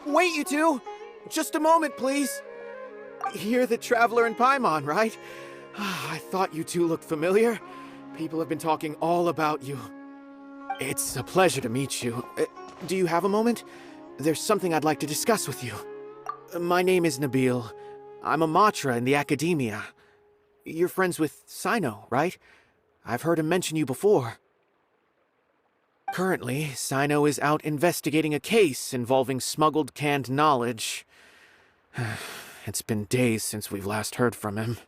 Wait, you two! Just a moment, please. You're the traveler in Paimon, right? I thought you two looked familiar. People have been talking all about you. It's a pleasure to meet you. Do you have a moment? There's something I'd like to discuss with you. My name is Nabil. I'm a Matra in the academia. You're friends with Cyno, right? I've heard him mention you before. Currently, Cyno is out investigating a case involving smuggled canned knowledge. It's been days since we've last heard from him.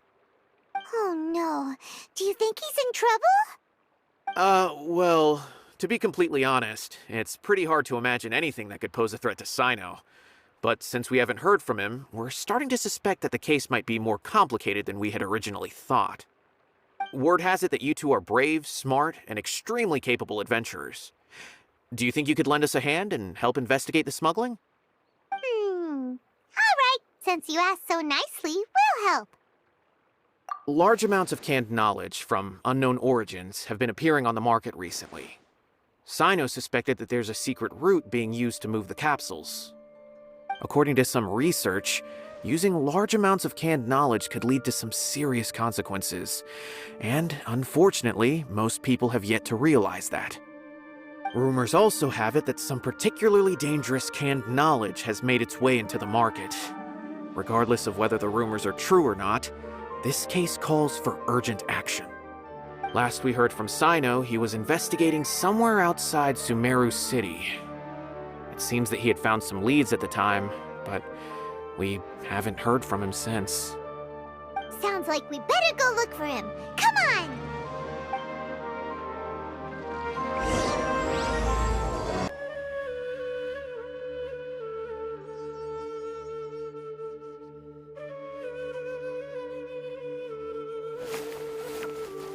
Oh no. Do you think he's in trouble? Well, to be completely honest, it's pretty hard to imagine anything that could pose a threat to Cyno. But since we haven't heard from him, we're starting to suspect that the case might be more complicated than we had originally thought. Word has it that you two are brave, smart, and extremely capable adventurers. Do you think you could lend us a hand and help investigate the smuggling? Alright, since you asked so nicely, we'll help. Large amounts of canned knowledge from unknown origins have been appearing on the market recently. Cyno suspected that there's a secret route being used to move the capsules. According to some research, using large amounts of canned knowledge could lead to some serious consequences, and unfortunately, most people have yet to realize that. Rumors also have it that some particularly dangerous canned knowledge has made its way into the market. Regardless of whether the rumors are true or not, this case calls for urgent action. Last we heard from Cyno, he was investigating somewhere outside Sumeru City. It seems that he had found some leads at the time, but we haven't heard from him since. Sounds like we better go look for him. Come on!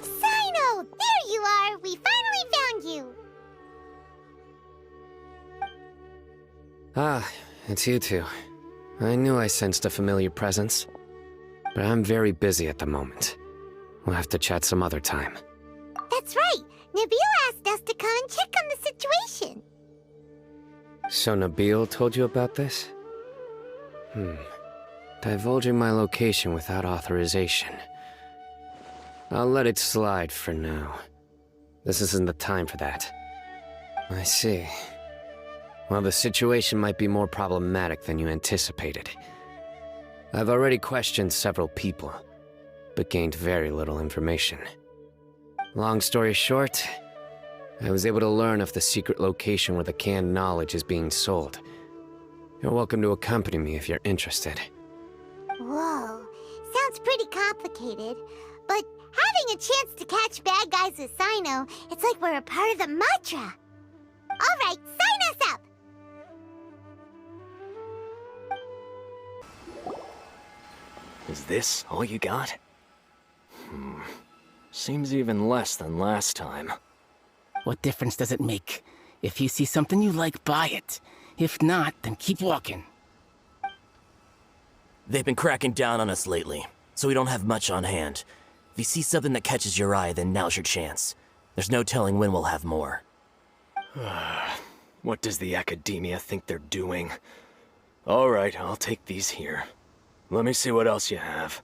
Cyno! There you are! We finally found you! Ah, it's you two. I knew I sensed a familiar presence. But I'm very busy at the moment. We'll have to chat some other time. That's right! Nabil asked us to come and check on the situation. So Nabil told you about this? Divulging my location without authorization. I'll let it slide for now. This isn't the time for that. I see. Well, the situation might be more problematic than you anticipated. I've already questioned several people, but gained very little information. Long story short, I was able to learn of the secret location where the canned knowledge is being sold. You're welcome to accompany me if you're interested. Whoa, sounds pretty complicated. But having a chance to catch bad guys with Cyno, it's like we're a part of the Matra. Alright, sign us up! Is this all you got? Seems even less than last time. What difference does it make? If you see something you like, buy it. If not, then keep walking. They've been cracking down on us lately, so we don't have much on hand. If you see something that catches your eye, then now's your chance. There's no telling when we'll have more. What does the academia think they're doing? Alright, I'll take these here. Let me see what else you have.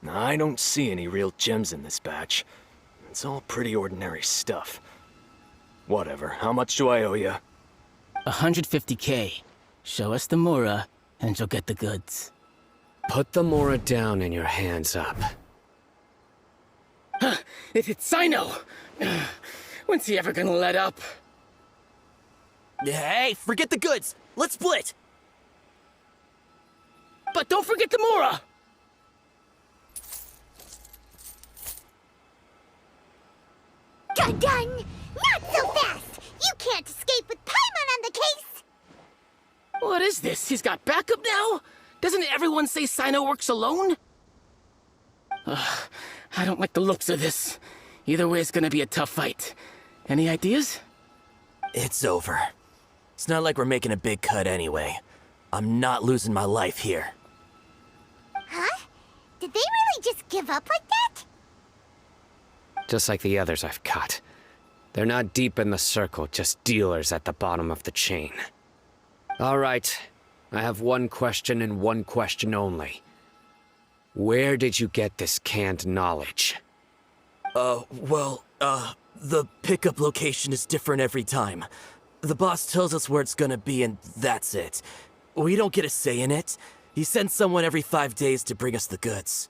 I don't see any real gems in this batch. It's all pretty ordinary stuff. Whatever, how much do I owe you? 150K. Show us the Mora, and you'll get the goods. Put the Mora down and your hands up. It's Cyno! When's he ever gonna let up? Hey, forget the goods! Let's split! But don't forget the Mora! Dun-dun! Not so fast! You can't escape with Paimon on the case! What is this? He's got backup now? Doesn't everyone say Cyno works alone? I don't like the looks of this. Either way, it's gonna be a tough fight. Any ideas? It's over. It's not like we're making a big cut anyway. I'm not losing my life here. Huh? Did they really just give up like that? Just like the others I've caught. They're not deep in the circle, just dealers at the bottom of the chain. All right, I have one question and one question only. Where did you get this canned knowledge? The pickup location is different every time. The boss tells us where it's gonna be and that's it. We don't get a say in it. He sends someone every 5 days to bring us the goods.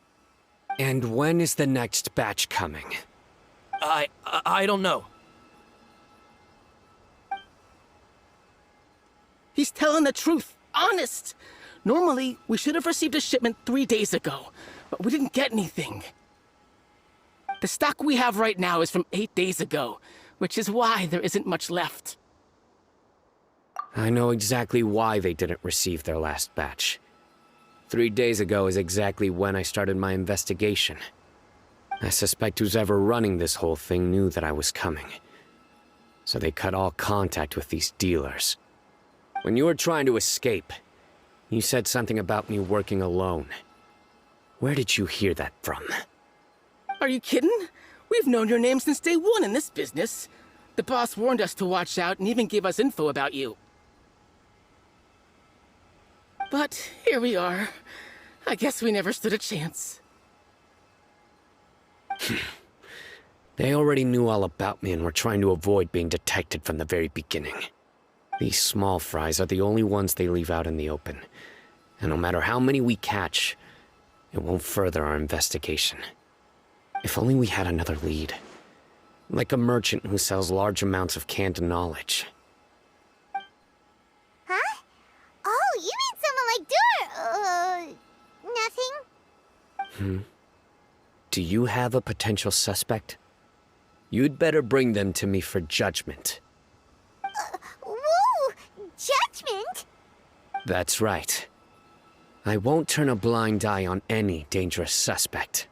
And when is the next batch coming? I don't know. He's telling the truth. Honest. Normally, we should have received a shipment 3 days ago, but we didn't get anything. The stock we have right now is from 8 days ago, which is why there isn't much left. I know exactly why they didn't receive their last batch. 3 days ago is exactly when I started my investigation. I suspect who's ever running this whole thing knew that I was coming. So they cut all contact with these dealers. When you were trying to escape, you said something about me working alone. Where did you hear that from? Are you kidding? We've known your name since day one in this business. The boss warned us to watch out and even gave us info about you. But here we are. I guess we never stood a chance. They already knew all about me and were trying to avoid being detected from the very beginning. These small fries are the only ones they leave out in the open. And no matter how many we catch, it won't further our investigation. If only we had another lead. Like a merchant who sells large amounts of canned knowledge. Huh? Oh, you mean someone like nothing? Do you have a potential suspect? You'd better bring them to me for judgment. Whoa! Judgment? That's right. I won't turn a blind eye on any dangerous suspect.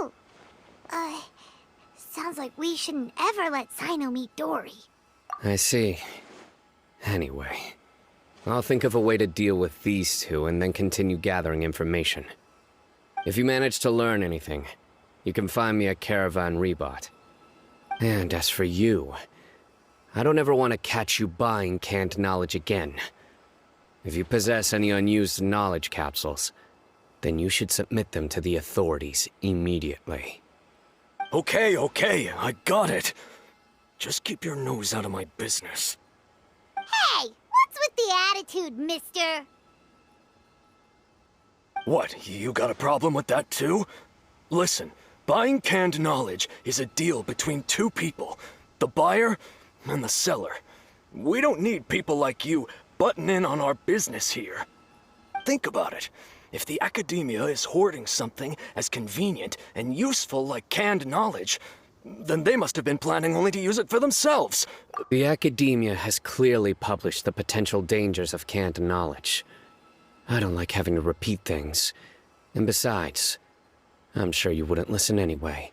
Oh! Sounds like we shouldn't ever let Cyno meet Dory. I see. Anyway, I'll think of a way to deal with these two and then continue gathering information. If you manage to learn anything, you can find me at Caravan Rebot. And as for you, I don't ever want to catch you buying canned knowledge again. If you possess any unused knowledge capsules, then you should submit them to the authorities immediately. Okay, I got it. Just keep your nose out of my business. Hey! What's with the attitude, mister? What, you got a problem with that too? Listen, buying canned knowledge is a deal between two people, the buyer and the seller. We don't need people like you butting in on our business here. Think about it. If the academia is hoarding something as convenient and useful like canned knowledge, then they must have been planning only to use it for themselves. The academia has clearly published the potential dangers of canned knowledge. I don't like having to repeat things. And besides, I'm sure you wouldn't listen anyway.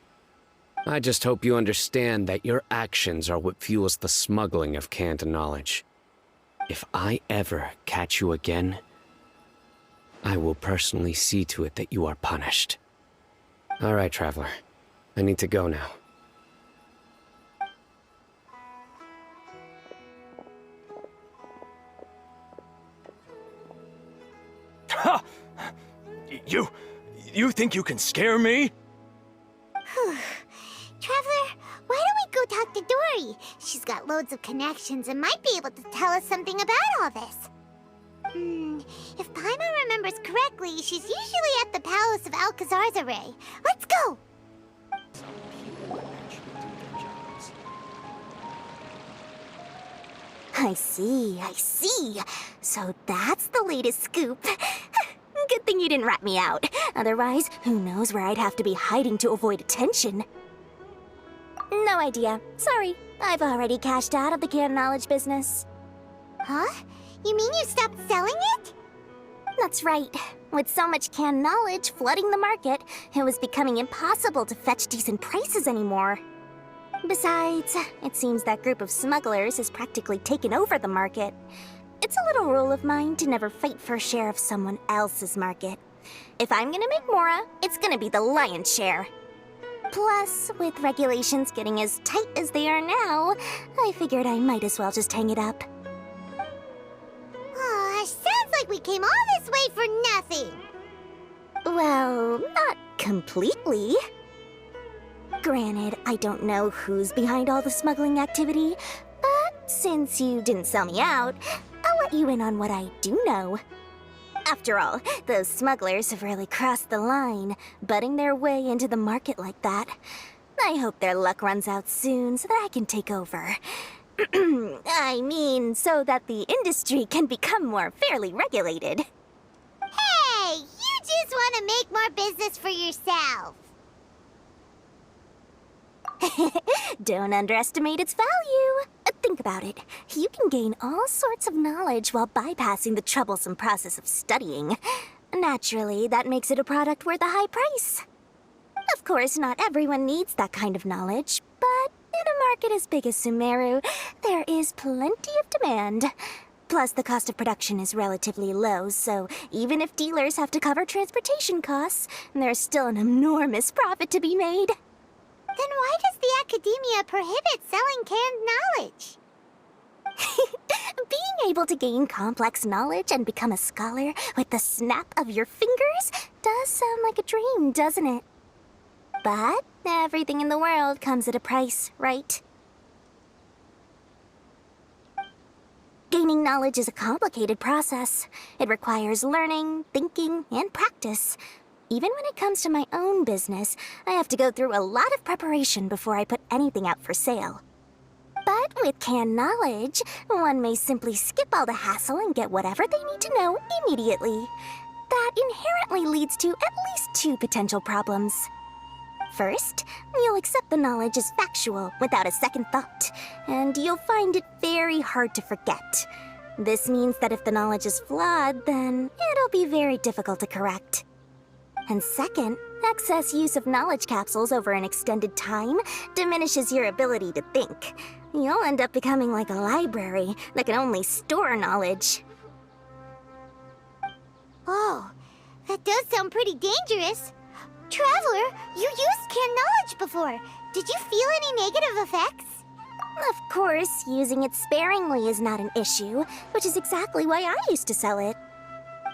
I just hope you understand that your actions are what fuels the smuggling of canned knowledge. If I ever catch you again, I will personally see to it that you are punished. All right, Traveler. I need to go now. Ha! You think you can scare me? Traveler, why don't we go talk to Dory? She's got loads of connections and might be able to tell us something about all this. If Paimon remembers correctly, she's usually at the Palace of Alcazar's array. Let's go! I see. So that's the latest scoop. Good thing you didn't rat me out. Otherwise, who knows where I'd have to be hiding to avoid attention. No idea. Sorry. I've already cashed out of the canned knowledge business. Huh? You mean you stopped selling it? That's right. With so much canned knowledge flooding the market, it was becoming impossible to fetch decent prices anymore. Besides, it seems that group of smugglers has practically taken over the market. It's a little rule of mine to never fight for a share of someone else's market. If I'm gonna make Mora, it's gonna be the lion's share. Plus, with regulations getting as tight as they are now, I figured I might as well just hang it up. Oh, sounds like we came all this way for nothing. Well, not completely. Granted, I don't know who's behind all the smuggling activity, but since you didn't sell me out, I'll let you in on what I do know. After all, those smugglers have really crossed the line, butting their way into the market like that. I hope their luck runs out soon so that I can take over. I mean, so that the industry can become more fairly regulated. Hey, you just want to make more business for yourself. Don't underestimate its value. Think about it. You can gain all sorts of knowledge while bypassing the troublesome process of studying. Naturally, that makes it a product worth a high price. Of course, not everyone needs that kind of knowledge, but in a market as big as Sumeru, there is plenty of demand. Plus, the cost of production is relatively low, so even if dealers have to cover transportation costs, there's still an enormous profit to be made. Then why does the academia prohibit selling canned knowledge? Being able to gain complex knowledge and become a scholar with the snap of your fingers does sound like a dream, doesn't it? But everything in the world comes at a price, right? Gaining knowledge is a complicated process. It requires learning, thinking, and practice. Even when it comes to my own business, I have to go through a lot of preparation before I put anything out for sale. But with canned knowledge, one may simply skip all the hassle and get whatever they need to know immediately. That inherently leads to at least two potential problems. First, you'll accept the knowledge as factual without a second thought, and you'll find it very hard to forget. This means that if the knowledge is flawed, then it'll be very difficult to correct. And second, excess use of knowledge capsules over an extended time diminishes your ability to think. You'll end up becoming like a library that can only store knowledge. Oh, that does sound pretty dangerous. Traveler, you used canned knowledge before. Did you feel any negative effects? Of course, using it sparingly is not an issue, which is exactly why I used to sell it.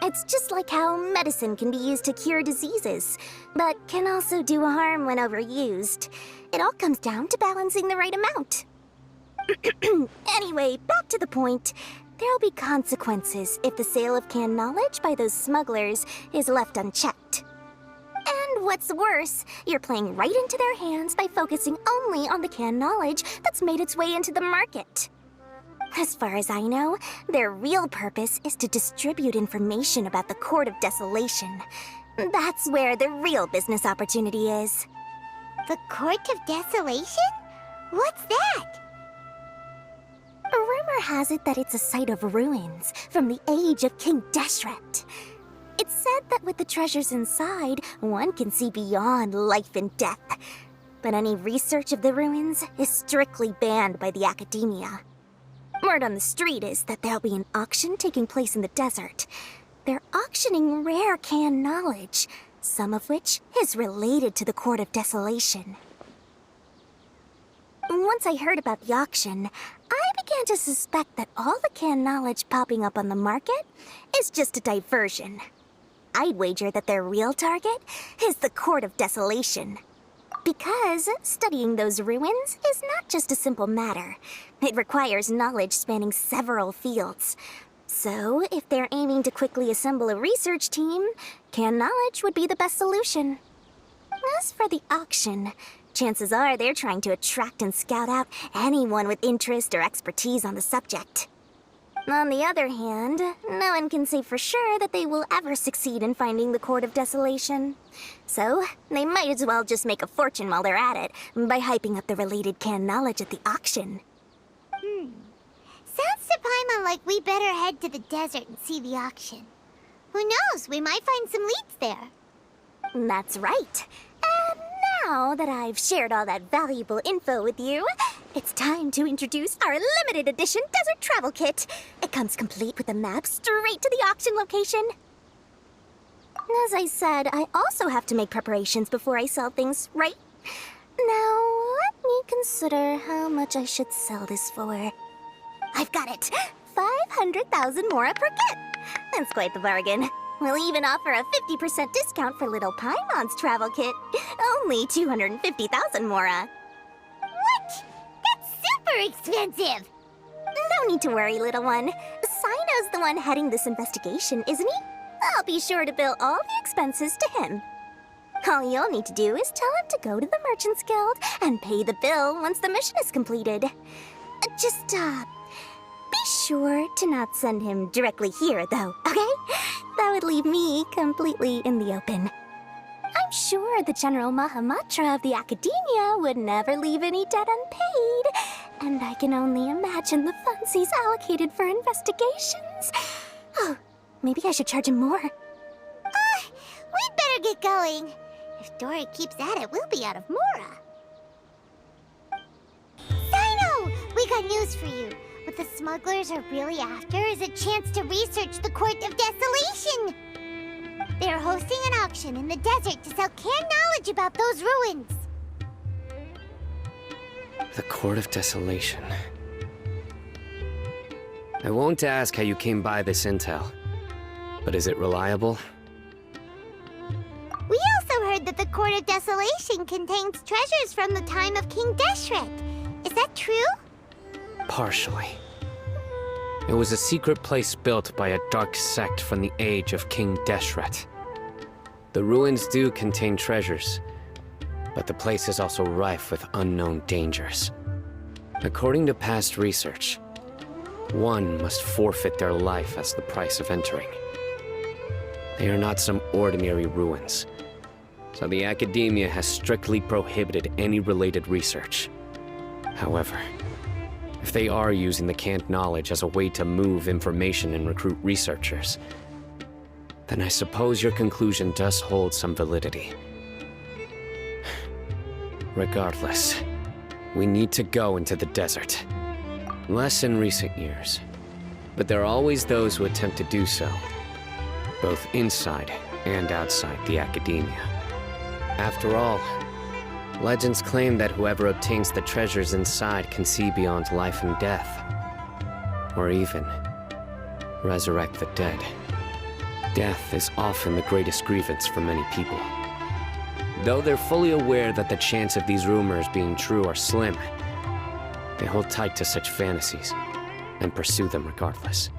It's just like how medicine can be used to cure diseases, but can also do harm when overused. It all comes down to balancing the right amount. Anyway, back to the point. There'll be consequences if the sale of canned knowledge by those smugglers is left unchecked. And what's worse, you're playing right into their hands by focusing only on the canned knowledge that's made its way into the market. As far as I know, their real purpose is to distribute information about the Court of Desolation. That's where the real business opportunity is. The Court of Desolation? What's that? A rumor has it that it's a site of ruins from the age of King Deshret. It's said that with the treasures inside, one can see beyond life and death. But any research of the ruins is strictly banned by the academia. Word on the street is that there'll be an auction taking place in the desert. They're auctioning rare canned knowledge, some of which is related to the Court of Desolation. Once I heard about the auction, I began to suspect that all the canned knowledge popping up on the market is just a diversion. I'd wager that their real target is the Court of Desolation. Because studying those ruins is not just a simple matter. It requires knowledge spanning several fields. So, if they're aiming to quickly assemble a research team, canned knowledge would be the best solution. As for the auction, chances are they're trying to attract and scout out anyone with interest or expertise on the subject. On the other hand, no one can say for sure that they will ever succeed in finding the Court of Desolation. So, they might as well just make a fortune while they're at it by hyping up the related canned knowledge at the auction. Sounds to Paimon like we better head to the desert and see the auction. Who knows, we might find some leads there. That's right. And now that I've shared all that valuable info with you, it's time to introduce our limited edition desert travel kit. It comes complete with a map straight to the auction location. As I said, I also have to make preparations before I sell things, right, Now, let me consider how much I should sell this for. I've got it! 500,000 mora per kit! That's quite the bargain. We'll even offer a 50% discount for little Paimon's travel kit. Only 250,000 mora. What? That's super expensive! No need to worry, little one. Cyno's the one heading this investigation, isn't he? I'll be sure to bill all the expenses to him. All you'll need to do is tell him to go to the Merchants Guild and pay the bill once the mission is completed. Just, be sure to not send him directly here, though, okay? That would leave me completely in the open. I'm sure the General Mahamatra of the Academia would never leave any debt unpaid, and I can only imagine the funds he's allocated for investigations. Oh, maybe I should charge him more. We'd better get going. If Dora keeps at it, we'll be out of mora. Cyno! We got news for you. What the smugglers are really after is a chance to research the Court of Desolation. They're hosting an auction in the desert to sell canned knowledge about those ruins. The Court of Desolation. I won't ask how you came by this intel, but is it reliable? We also heard that the Court of Desolation contains treasures from the time of King Deshret. Is that true? Partially. It was a secret place built by a dark sect from the age of King Deshret. The ruins do contain treasures, but the place is also rife with unknown dangers. According to past research, one must forfeit their life as the price of entering. They are not some ordinary ruins, so the Academia has strictly prohibited any related research. However, if they are using the canned knowledge as a way to move information and recruit researchers, then I suppose your conclusion does hold some validity. Regardless, we need to go into the desert. Less in recent years, but there are always those who attempt to do so, both inside and outside the Academia. After all, legends claim that whoever obtains the treasures inside can see beyond life and death, or even resurrect the dead. Death is often the greatest grievance for many people. Though they're fully aware that the chance of these rumors being true are slim, they hold tight to such fantasies and pursue them regardless.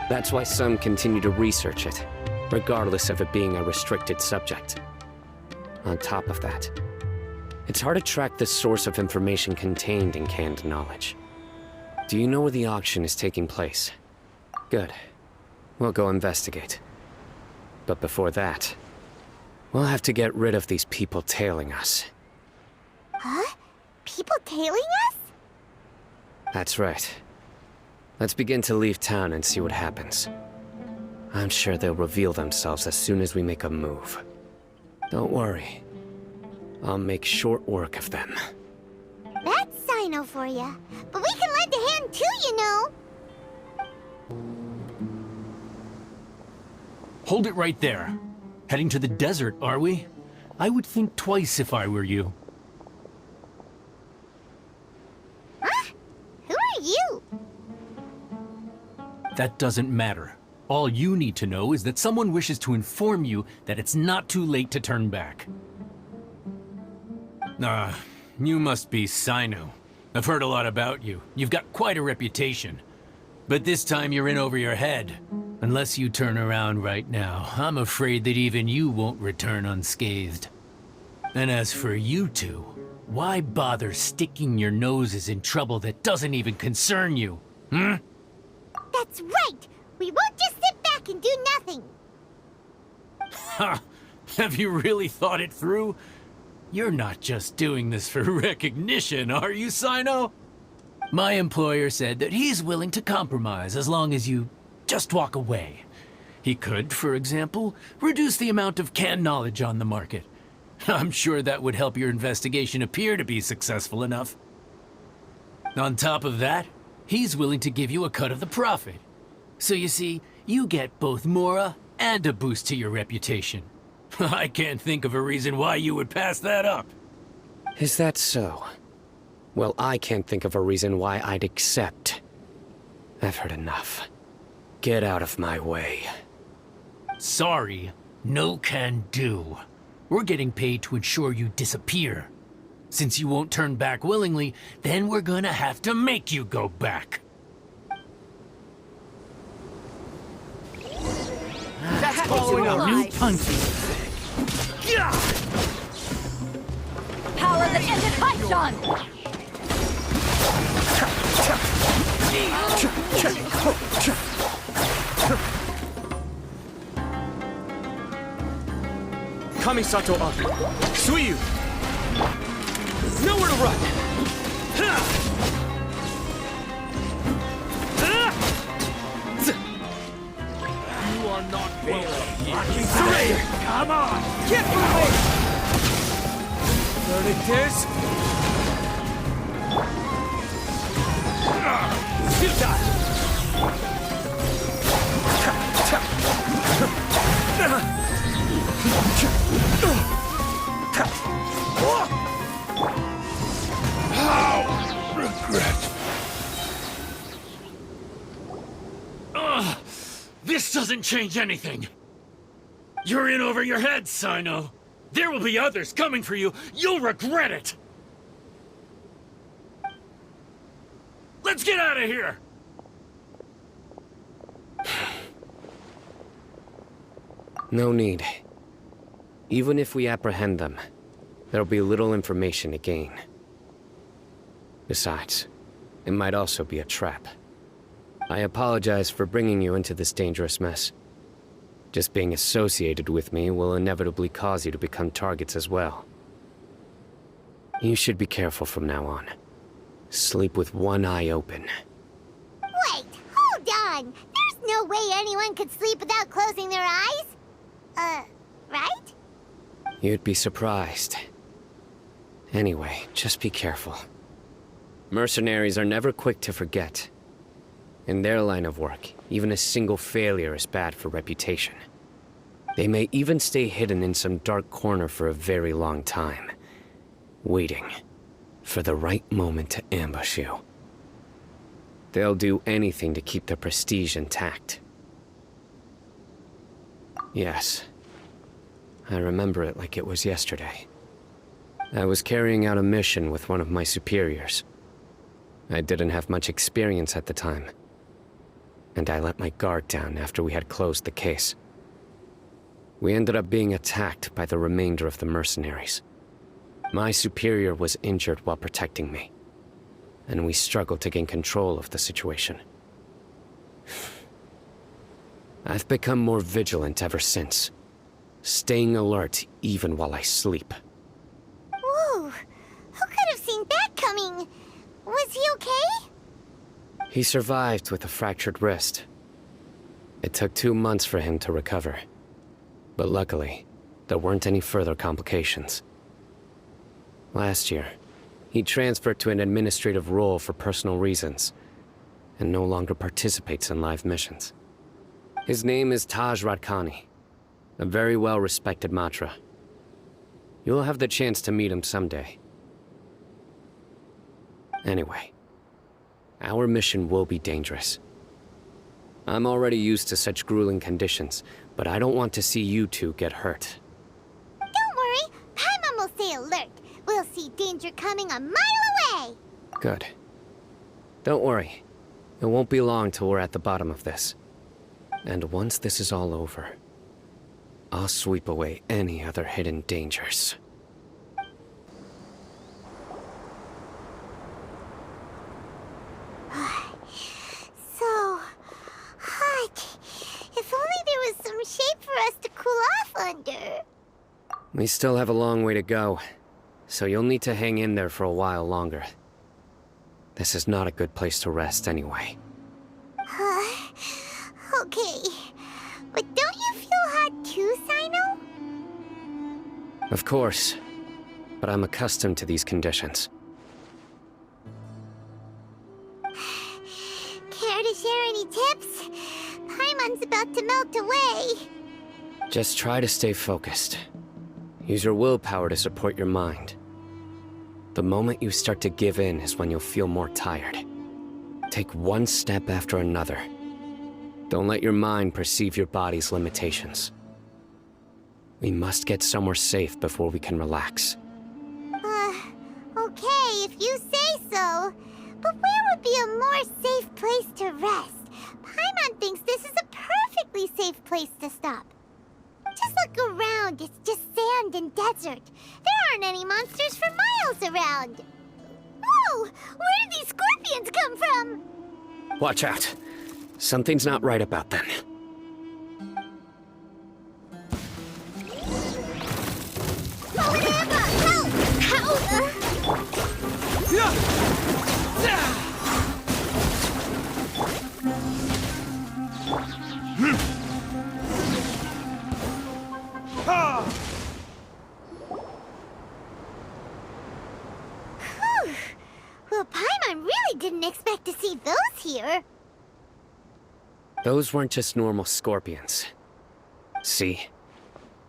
That's why some continue to research it, regardless of it being a restricted subject. On top of that, it's hard to track the source of information contained in canned knowledge. Do you know where the auction is taking place? Good. We'll go investigate. But before that, we'll have to get rid of these people tailing us. Huh? People tailing us? That's right. Let's begin to leave town and see what happens. I'm sure they'll reveal themselves as soon as we make a move. Don't worry. I'll make short work of them. That's Cyno for ya. But we can lend a hand too, you know. Hold it right there. Heading to the desert, are we? I would think twice if I were you. Huh? Who are you? That doesn't matter. All you need to know is that someone wishes to inform you that it's not too late to turn back. You must be Cyno. I've heard a lot about you. You've got quite a reputation. But this time you're in over your head. Unless you turn around right now, I'm afraid that even you won't return unscathed. And as for you two, why bother sticking your noses in trouble that doesn't even concern you? That's right. We won't just sit back and do nothing. Ha! Have you really thought it through? You're not just doing this for recognition, are you, Cyno? My employer said that he's willing to compromise as long as you just walk away. He could, for example, reduce the amount of canned knowledge on the market. I'm sure that would help your investigation appear to be successful enough. On top of that, he's willing to give you a cut of the profit. So you see, you get both Mora and a boost to your reputation. I can't think of a reason why you would pass that up. Is that so? Well, I can't think of a reason why I'd accept. I've heard enough. Get out of my way. Sorry, no can do. We're getting paid to ensure you disappear. Since you won't turn back willingly, then we're gonna have to make you go back. That's following a new punching. Power that ended Python! Kamisato up. Suiyu! Nowhere to run! You are not welcome here. Surrender! Come on! Get moving! There it is! Regret. This doesn't change anything. You're in over your head, Cyno. There will be others coming for you. You'll regret it. Let's get out of here. No need. Even if we apprehend them, there'll be little information to gain. Besides, it might also be a trap. I apologize for bringing you into this dangerous mess. Just being associated with me will inevitably cause you to become targets as well. You should be careful from now on. Sleep with one eye open. Wait, hold on. There's no way anyone could sleep without closing their eyes. Right? You'd be surprised. Anyway, just be careful. Mercenaries are never quick to forget. In their line of work, even a single failure is bad for reputation. They may even stay hidden in some dark corner for a very long time, waiting for the right moment to ambush you. They'll do anything to keep their prestige intact. Yes, I remember it like it was yesterday. I was carrying out a mission with one of my superiors. I didn't have much experience at the time, and I let my guard down after we had closed the case. We ended up being attacked by the remainder of the mercenaries. My superior was injured while protecting me, and we struggled to gain control of the situation. I've become more vigilant ever since, staying alert even while I sleep. Whoa, who could have seen that coming? Was he okay? He survived with a fractured wrist. It took 2 months for him to recover. But luckily, there weren't any further complications. Last year, he transferred to an administrative role for personal reasons, and no longer participates in live missions. His name is Taj Radkani, a very well-respected Matra. You'll have the chance to meet him someday. Anyway, our mission will be dangerous. I'm already used to such grueling conditions, but I don't want to see you two get hurt. Don't worry, Paimon will stay alert. We'll see danger coming a mile away. Good. Don't worry. It won't be long till we're at the bottom of this. And once this is all over, I'll sweep away any other hidden dangers. So hot. If only there was some shade for us to cool off under. We still have a long way to go, so you'll need to hang in there for a while longer. This is not a good place to rest anyway. Okay. But don't you feel hot too, Cyno? Of course, but I'm accustomed to these conditions. Care to share any tips? Paimon's about to melt away. Just try to stay focused. Use your willpower to support your mind. The moment you start to give in is when you'll feel more tired. Take one step after another. Don't let your mind perceive your body's limitations. We must get somewhere safe before we can relax. Okay, if you say so. But where would be a more safe place to rest? Paimon thinks this is a perfectly safe place to stop. Just look around, it's just sand and desert. There aren't any monsters for miles around. Whoa! Where did these scorpions come from? Watch out. Something's not right about them. Well, Paimon really didn't expect to see those here. Those weren't just normal scorpions. See?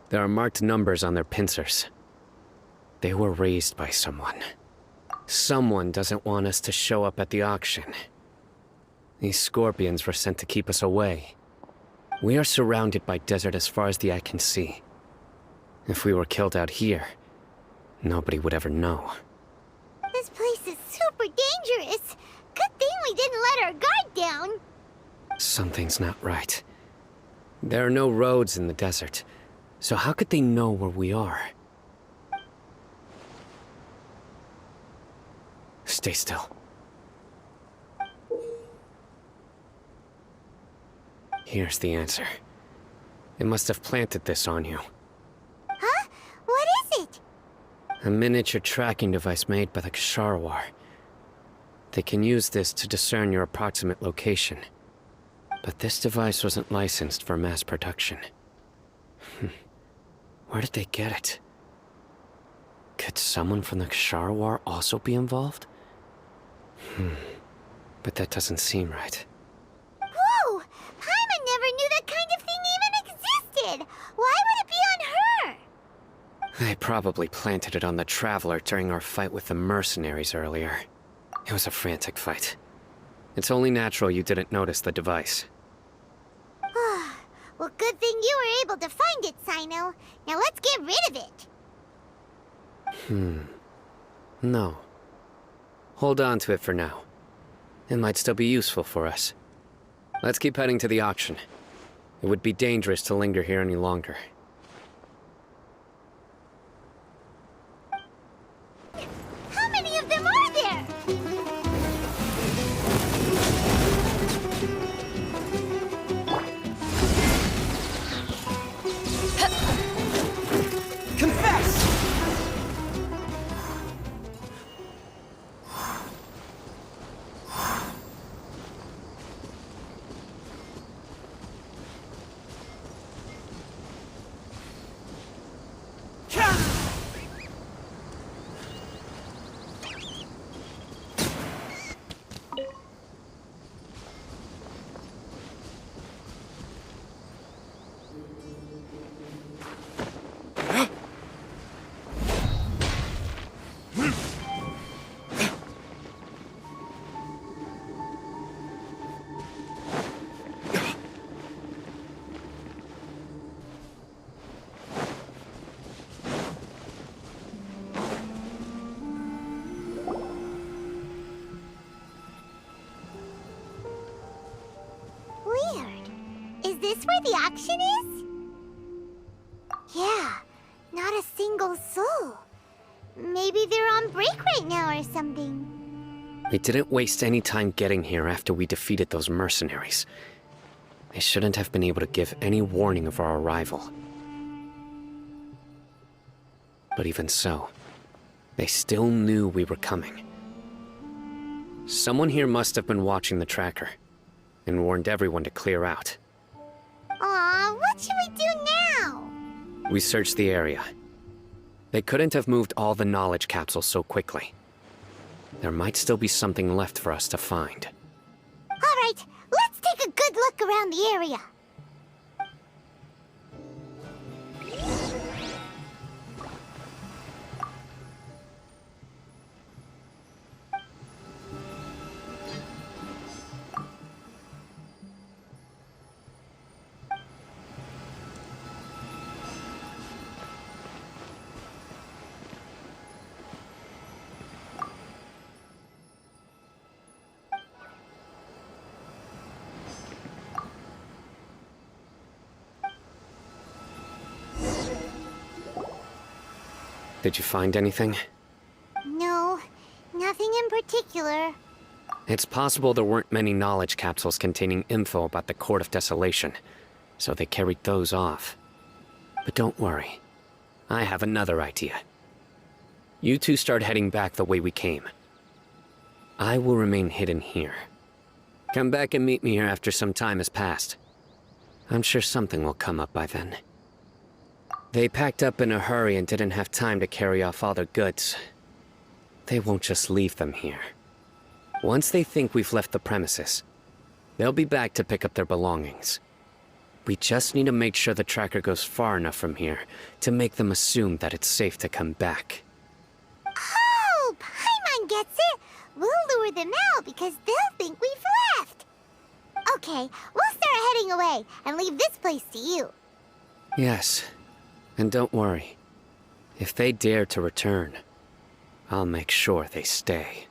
There are marked numbers on their pincers. They were raised by someone. Someone doesn't want us to show up at the auction. These scorpions were sent to keep us away. We are surrounded by desert as far as the eye can see. If we were killed out here, nobody would ever know. This place is super dangerous. Good thing we didn't let our guard down. Something's not right. There are no roads in the desert, so how could they know where we are? Stay still. Here's the answer. They must have planted this on you. Huh? What is it? A miniature tracking device made by the Ksharawar. They can use this to discern your approximate location. But this device wasn't licensed for mass production. Where did they get it? Could someone from the Ksharawar also be involved? But that doesn't seem right. Whoa! Paimon never knew that kind of thing even existed! Why would it be on her? They probably planted it on the Traveler during our fight with the mercenaries earlier. It was a frantic fight. It's only natural you didn't notice the device. Well, good thing you were able to find it, Cyno. Now let's get rid of it. No. Hold on to it for now. It might still be useful for us. Let's keep heading to the auction. It would be dangerous to linger here any longer. How many of them are there? Weird. Is this where the auction is? Yeah, not a single soul. Maybe they're on break right now or something. We didn't waste any time getting here after we defeated those mercenaries. They shouldn't have been able to give any warning of our arrival. But even so, they still knew we were coming. Someone here must have been watching the tracker and warned everyone to clear out. Aw, what should we do now? We searched the area. They couldn't have moved all the knowledge capsules so quickly. There might still be something left for us to find. All right, let's take a good look around the area. Did you find anything? No, nothing in particular. It's possible there weren't many knowledge capsules containing info about the Court of Desolation, so they carried those off. But don't worry. I have another idea. You two start heading back the way we came. I will remain hidden here. Come back and meet me here after some time has passed. I'm sure something will come up by then. They packed up in a hurry and didn't have time to carry off all their goods. They won't just leave them here. Once they think we've left the premises, they'll be back to pick up their belongings. We just need to make sure the tracker goes far enough from here to make them assume that it's safe to come back. Oh, Paimon gets it. We'll lure them out because they'll think we've left. Okay, we'll start heading away and leave this place to you. Yes, and don't worry. If they dare to return, I'll make sure they stay.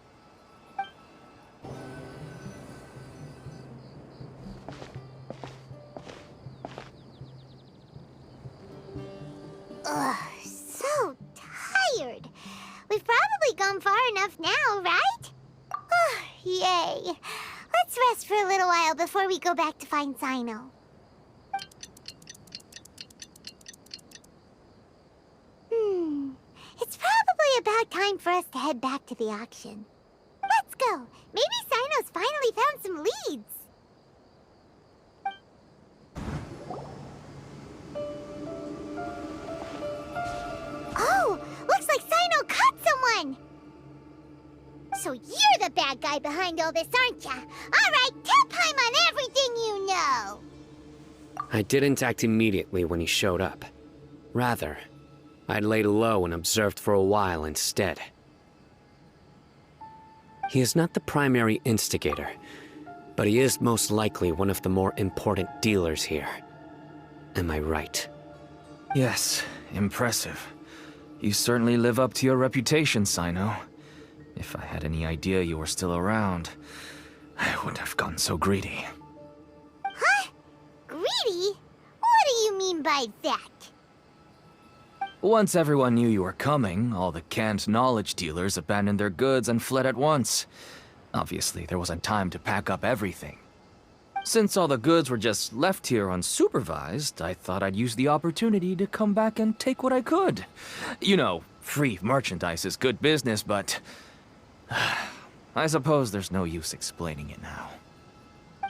Ugh, so tired. We've probably gone far enough now, right? Yay. Let's rest for a little while before we go back to find Cyno. It's probably about time for us to head back to the auction. Let's go. Maybe Cyno's finally found some leads. Oh, looks like Cyno caught someone! So you're the bad guy behind all this, aren't ya? All right, tell Paimon everything you know! I didn't act immediately when he showed up. Rather, I laid low and observed for a while instead. He is not the primary instigator, but he is most likely one of the more important dealers here. Am I right? Yes, impressive. You certainly live up to your reputation, Cyno. If I had any idea you were still around, I wouldn't have gotten so greedy. Huh? Greedy? What do you mean by that? Once everyone knew you were coming, all the canned knowledge dealers abandoned their goods and fled at once. Obviously, there wasn't time to pack up everything. Since all the goods were just left here unsupervised, I thought I'd use the opportunity to come back and take what I could. You know, free merchandise is good business, but I suppose there's no use explaining it now.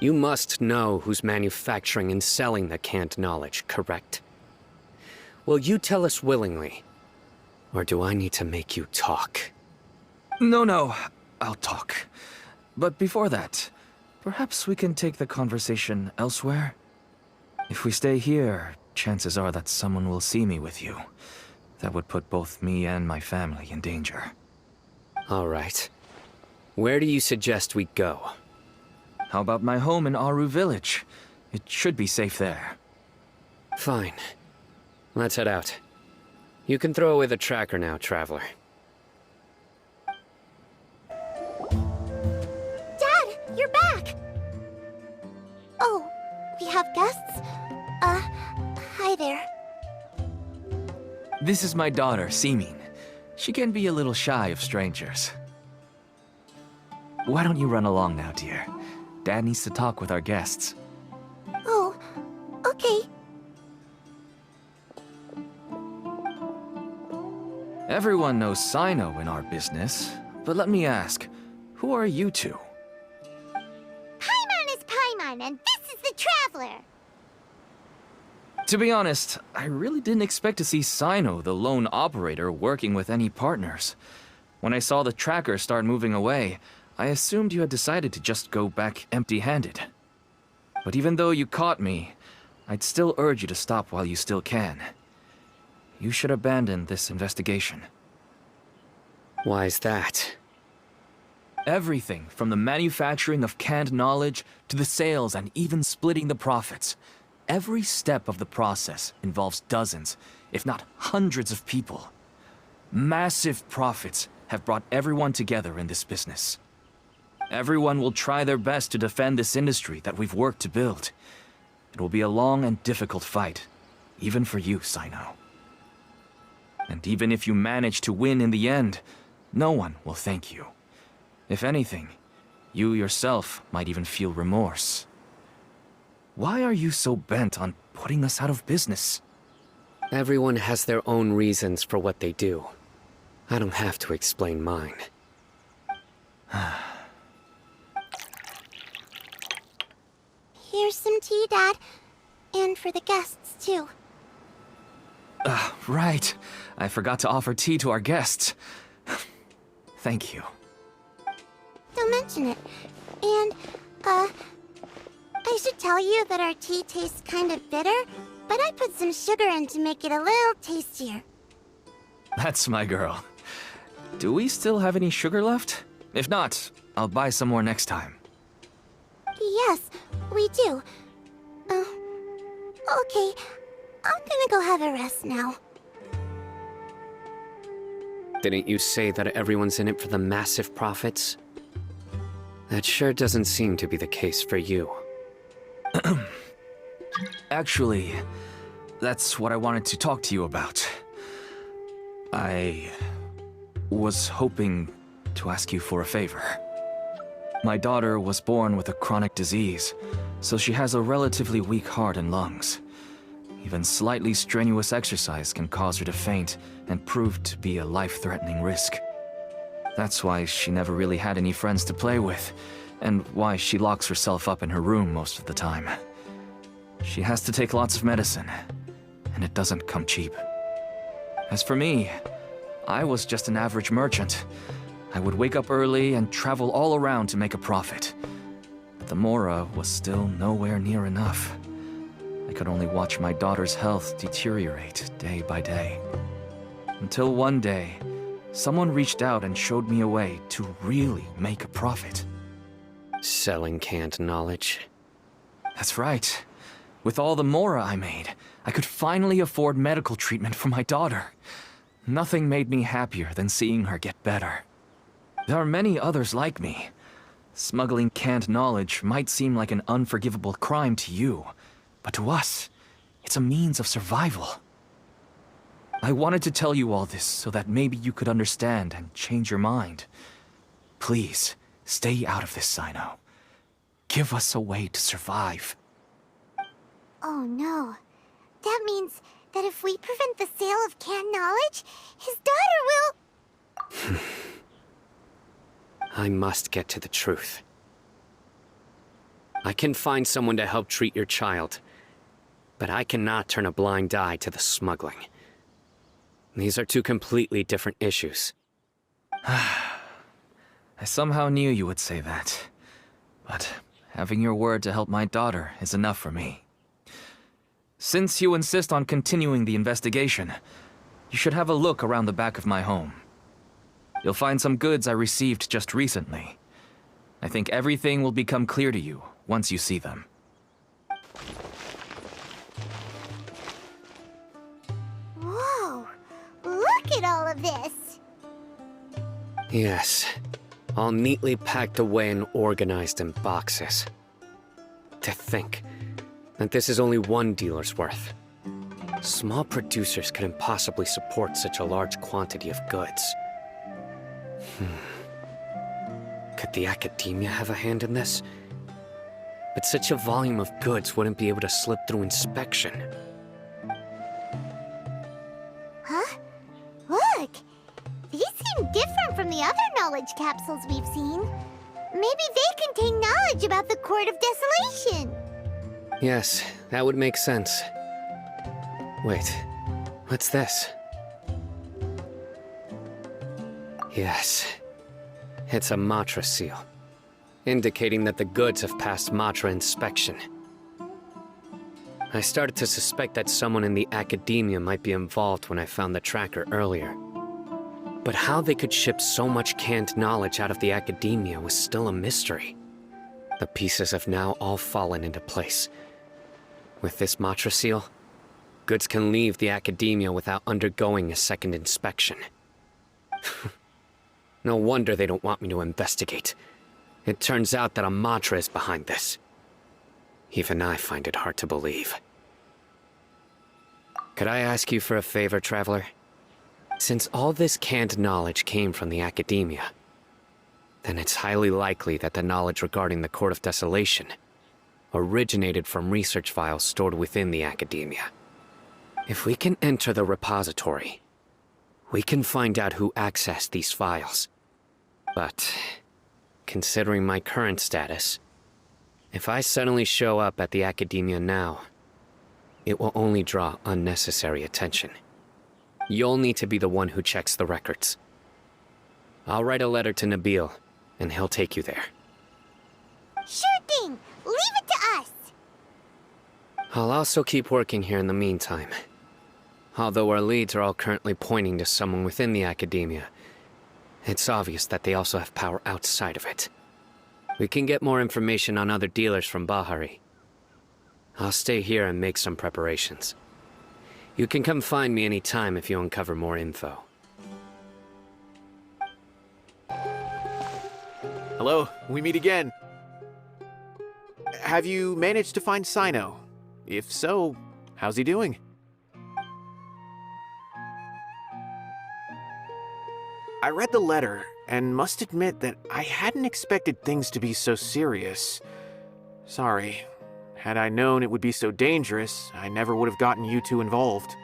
You must know who's manufacturing and selling the canned knowledge, correct? Will you tell us willingly? Or do I need to make you talk? No, I'll talk. But before that, perhaps we can take the conversation elsewhere? If we stay here, chances are that someone will see me with you. That would put both me and my family in danger. All right. Where do you suggest we go? How about my home in Aru Village? It should be safe there. Fine. Let's head out. You can throw away the tracker now, Traveler. Dad, you're back! Oh, we have guests? Hi there. This is my daughter, Simin. She can be a little shy of strangers. Why don't you run along now, dear? Dad needs to talk with our guests. Oh, okay. Everyone knows Cyno in our business, but let me ask, who are you two? Paimon is Paimon, and this is the Traveler. To be honest, I really didn't expect to see Cyno, the lone operator, working with any partners. When I saw the tracker start moving away, I assumed you had decided to just go back empty-handed. But even though you caught me, I'd still urge you to stop while you still can. You should abandon this investigation. Why is that? Everything from the manufacturing of canned knowledge to the sales and even splitting the profits. Every step of the process involves dozens, if not hundreds of people. Massive profits have brought everyone together in this business. Everyone will try their best to defend this industry that we've worked to build. It will be a long and difficult fight, even for you, Cyno. And even if you manage to win in the end, no one will thank you. If anything, you yourself might even feel remorse. Why are you so bent on putting us out of business? Everyone has their own reasons for what they do. I don't have to explain mine. Here's some tea, Dad. And for the guests, too. Right. I forgot to offer tea to our guests. Thank you. Don't mention it. And, I should tell you that our tea tastes kind of bitter, but I put some sugar in to make it a little tastier. That's my girl. Do we still have any sugar left? If not, I'll buy some more next time. Yes, we do. Okay. I'm gonna go have a rest now. Didn't you say that everyone's in it for the massive profits? That sure doesn't seem to be the case for you. Actually, that's what I wanted to talk to you about. I was hoping to ask you for a favor. My daughter was born with a chronic disease, so she has a relatively weak heart and lungs. Even slightly strenuous exercise can cause her to faint and prove to be a life-threatening risk. That's why she never really had any friends to play with, and why she locks herself up in her room most of the time. She has to take lots of medicine, and it doesn't come cheap. As for me, I was just an average merchant. I would wake up early and travel all around to make a profit. But the Mora was still nowhere near enough. I could only watch my daughter's health deteriorate day by day. Until one day, someone reached out and showed me a way to really make a profit. Selling canned knowledge. That's right. With all the Mora I made, I could finally afford medical treatment for my daughter. Nothing made me happier than seeing her get better. There are many others like me. Smuggling canned knowledge might seem like an unforgivable crime to you, but to us, it's a means of survival. I wanted to tell you all this so that maybe you could understand and change your mind. Please, stay out of this, Cyno. Give us a way to survive. Oh no. That means that if we prevent the sale of canned knowledge, his daughter will... I must get to the truth. I can find someone to help treat your child, but I cannot turn a blind eye to the smuggling. These are two completely different issues. I somehow knew you would say that. But having your word to help my daughter is enough for me. Since you insist on continuing the investigation, you should have a look around the back of my home. You'll find some goods I received just recently. I think everything will become clear to you once you see them. Whoa! Look at all of this! Yes, all neatly packed away and organized in boxes. To think that this is only one dealer's worth. Small producers could impossibly support such a large quantity of goods. Could the Academia have a hand in this? But such a volume of goods wouldn't be able to slip through inspection. Huh? Look! These seem different from the other knowledge capsules we've seen. Maybe they contain knowledge about the Court of Desolation. Yes, that would make sense. Wait, what's this? Yes, it's a Matra seal, indicating that the goods have passed Matra inspection. I started to suspect that someone in the Academia might be involved when I found the tracker earlier. But how they could ship so much canned knowledge out of the Academia was still a mystery. The pieces have now all fallen into place. With this Matra seal, goods can leave the Academia without undergoing a second inspection. No wonder they don't want me to investigate. It turns out that a Matra is behind this. Even I find it hard to believe. Could I ask you for a favor, Traveler? Since all this canned knowledge came from the academia, then it's highly likely that the knowledge regarding the Court of Desolation originated from research files stored within the academia. If we can enter the repository, we can find out who accessed these files. But, considering my current status, if I suddenly show up at the academia now, it will only draw unnecessary attention. You'll need to be the one who checks the records. I'll write a letter to Nabil, and he'll take you there. Sure thing! Leave it to us! I'll also keep working here in the meantime. Although our leads are all currently pointing to someone within the academia, it's obvious that they also have power outside of it. We can get more information on other dealers from Bahari. I'll stay here and make some preparations. You can come find me anytime if you uncover more info. Hello, we meet again. Have you managed to find Cyno? If so, how's he doing? I read the letter, and must admit that I hadn't expected things to be so serious. Sorry. Had I known it would be so dangerous, I never would have gotten you two involved.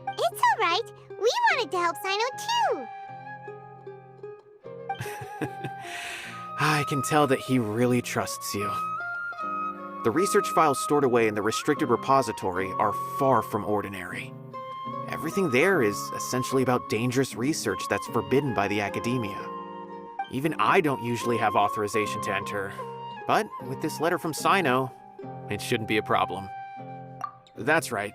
It's alright. We wanted to help Cyno too. I can tell that he really trusts you. The research files stored away in the restricted repository are far from ordinary. Everything there is essentially about dangerous research that's forbidden by the academia. Even I don't usually have authorization to enter, but with this letter from Cyno, it shouldn't be a problem. That's right.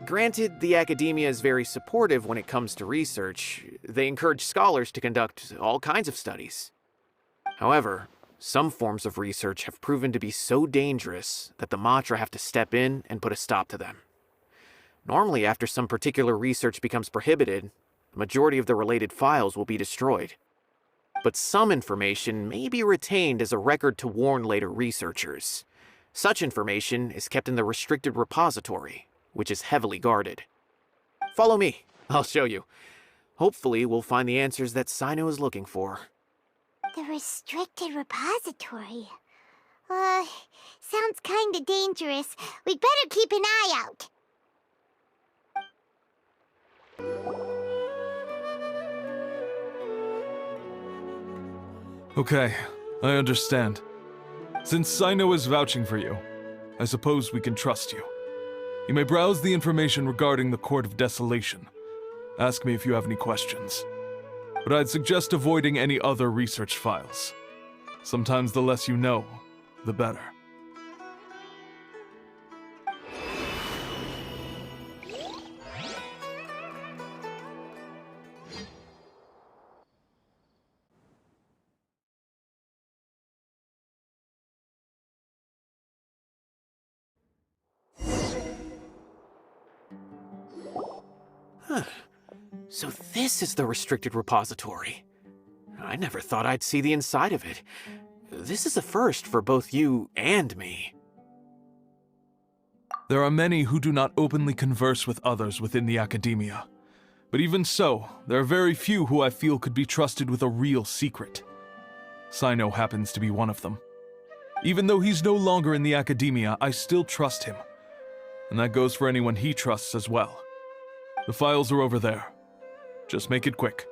Granted, the academia is very supportive when it comes to research. They encourage scholars to conduct all kinds of studies. However, some forms of research have proven to be so dangerous that the Matra have to step in and put a stop to them. Normally, after some particular research becomes prohibited, the majority of the related files will be destroyed. But some information may be retained as a record to warn later researchers. Such information is kept in the restricted repository, which is heavily guarded. Follow me, I'll show you. Hopefully, we'll find the answers that Cyno is looking for. The restricted repository. Sounds kinda dangerous. We'd better keep an eye out. Okay, I understand. Since Cyno is vouching for you, I suppose we can trust you. You may browse the information regarding the Court of Desolation. Ask me if you have any questions. But I'd suggest avoiding any other research files. Sometimes the less you know, the better. So this is the restricted repository. I never thought I'd see the inside of it. This is a first for both you and me. There are many who do not openly converse with others within the academia. But even so, there are very few who I feel could be trusted with a real secret. Cyno happens to be one of them. Even though he's no longer in the academia, I still trust him. And that goes for anyone he trusts as well. The files are over there. Just make it quick.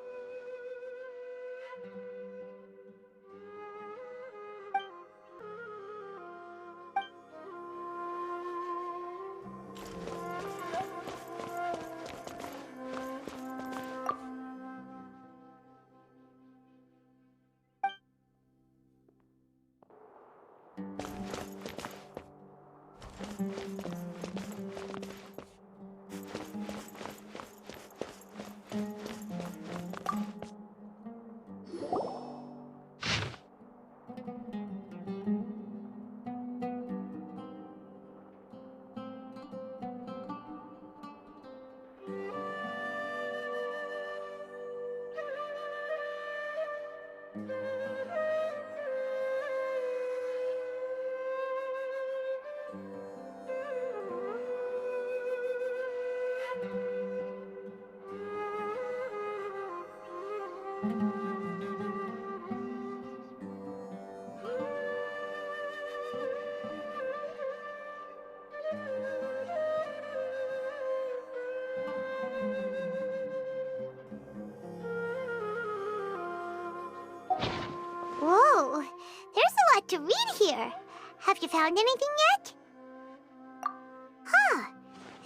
to read here. Have you found anything yet? Huh.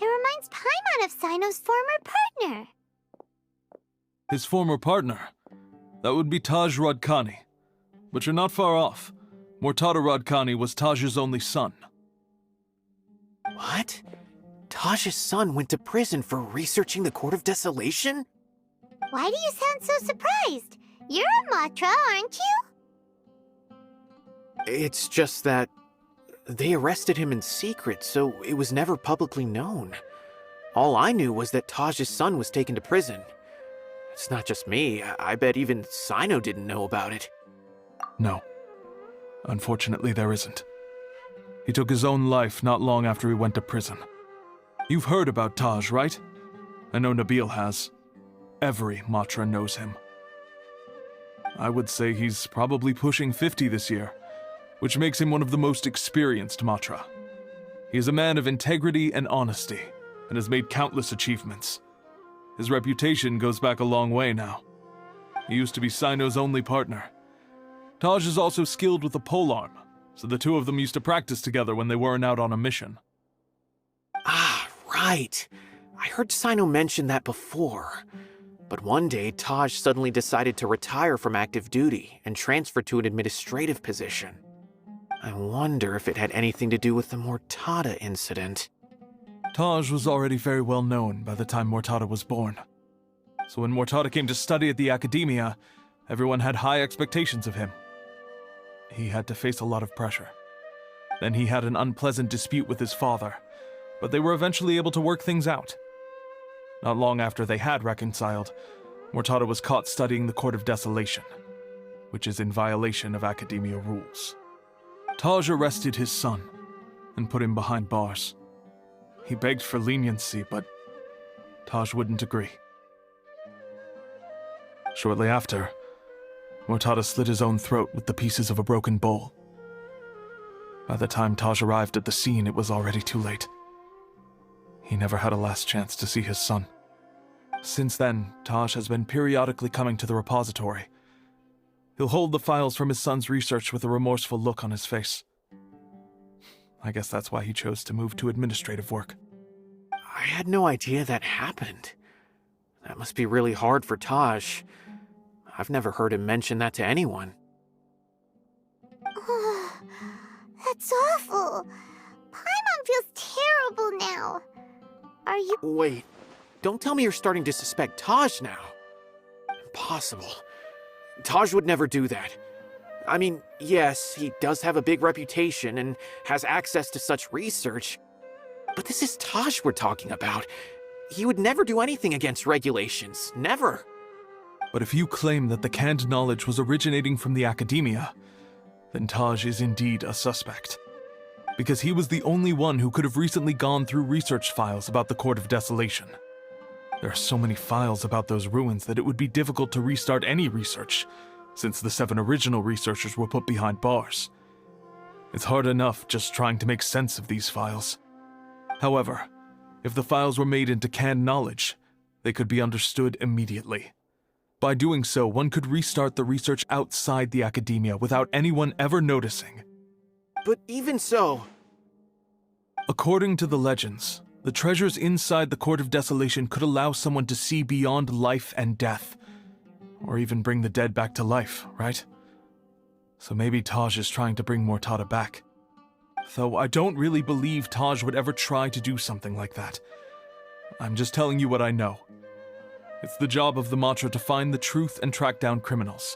It reminds Paimon of Cyno's former partner. His former partner? That would be Taj Radkani. But you're not far off. Mortada Radkani was Taj's only son. What? Taj's son went to prison for researching the Court of Desolation? Why do you sound so surprised? You're a Matra, aren't you? It's just that they arrested him in secret, so it was never publicly known. All I knew was that Taj's son was taken to prison. It's not just me. I bet even Cyno didn't know about it. No. Unfortunately, there isn't. He took his own life not long after he went to prison. You've heard about Taj, right? I know Nabil has. Every Matra knows him. I would say he's probably pushing 50 this year, which makes him one of the most experienced Matra. He is a man of integrity and honesty, and has made countless achievements. His reputation goes back a long way now. He used to be Cyno's only partner. Taj is also skilled with the polearm, so the two of them used to practice together when they weren't out on a mission. Ah, right. I heard Cyno mention that before. But one day, Taj suddenly decided to retire from active duty and transfer to an administrative position. I wonder if it had anything to do with the Mortada incident. Taj was already very well known by the time Mortada was born. So when Mortada came to study at the Academia, everyone had high expectations of him. He had to face a lot of pressure. Then he had an unpleasant dispute with his father, but they were eventually able to work things out. Not long after they had reconciled, Mortada was caught studying the Court of Desolation, which is in violation of Academia rules. Taj arrested his son and put him behind bars. He begged for leniency, but Taj wouldn't agree. Shortly after, Mortada slit his own throat with the pieces of a broken bowl. By the time Taj arrived at the scene, it was already too late. He never had a last chance to see his son. Since then, Taj has been periodically coming to the repository. He'll hold the files from his son's research with a remorseful look on his face. I guess that's why he chose to move to administrative work. I had no idea that happened. That must be really hard for Taj. I've never heard him mention that to anyone. That's awful. Paimon feels terrible now. Are you— Wait, don't tell me you're starting to suspect Taj now. Impossible. Taj would never do that. I mean, yes, he does have a big reputation and has access to such research, but this is Taj we're talking about. He would never do anything against regulations. Never. But if you claim that the canned knowledge was originating from the Academia, then Taj is indeed a suspect. Because he was the only one who could have recently gone through research files about the Court of Desolation. There are so many files about those ruins that it would be difficult to restart any research, since the 7 original researchers were put behind bars. It's hard enough just trying to make sense of these files. However, if the files were made into canned knowledge, they could be understood immediately. By doing so, one could restart the research outside the Academia without anyone ever noticing. But even so... According to the legends, the treasures inside the Court of Desolation could allow someone to see beyond life and death, or even bring the dead back to life, right? So maybe Taj is trying to bring Mortada back. Though I don't really believe Taj would ever try to do something like that. I'm just telling you what I know. It's the job of the Matra to find the truth and track down criminals.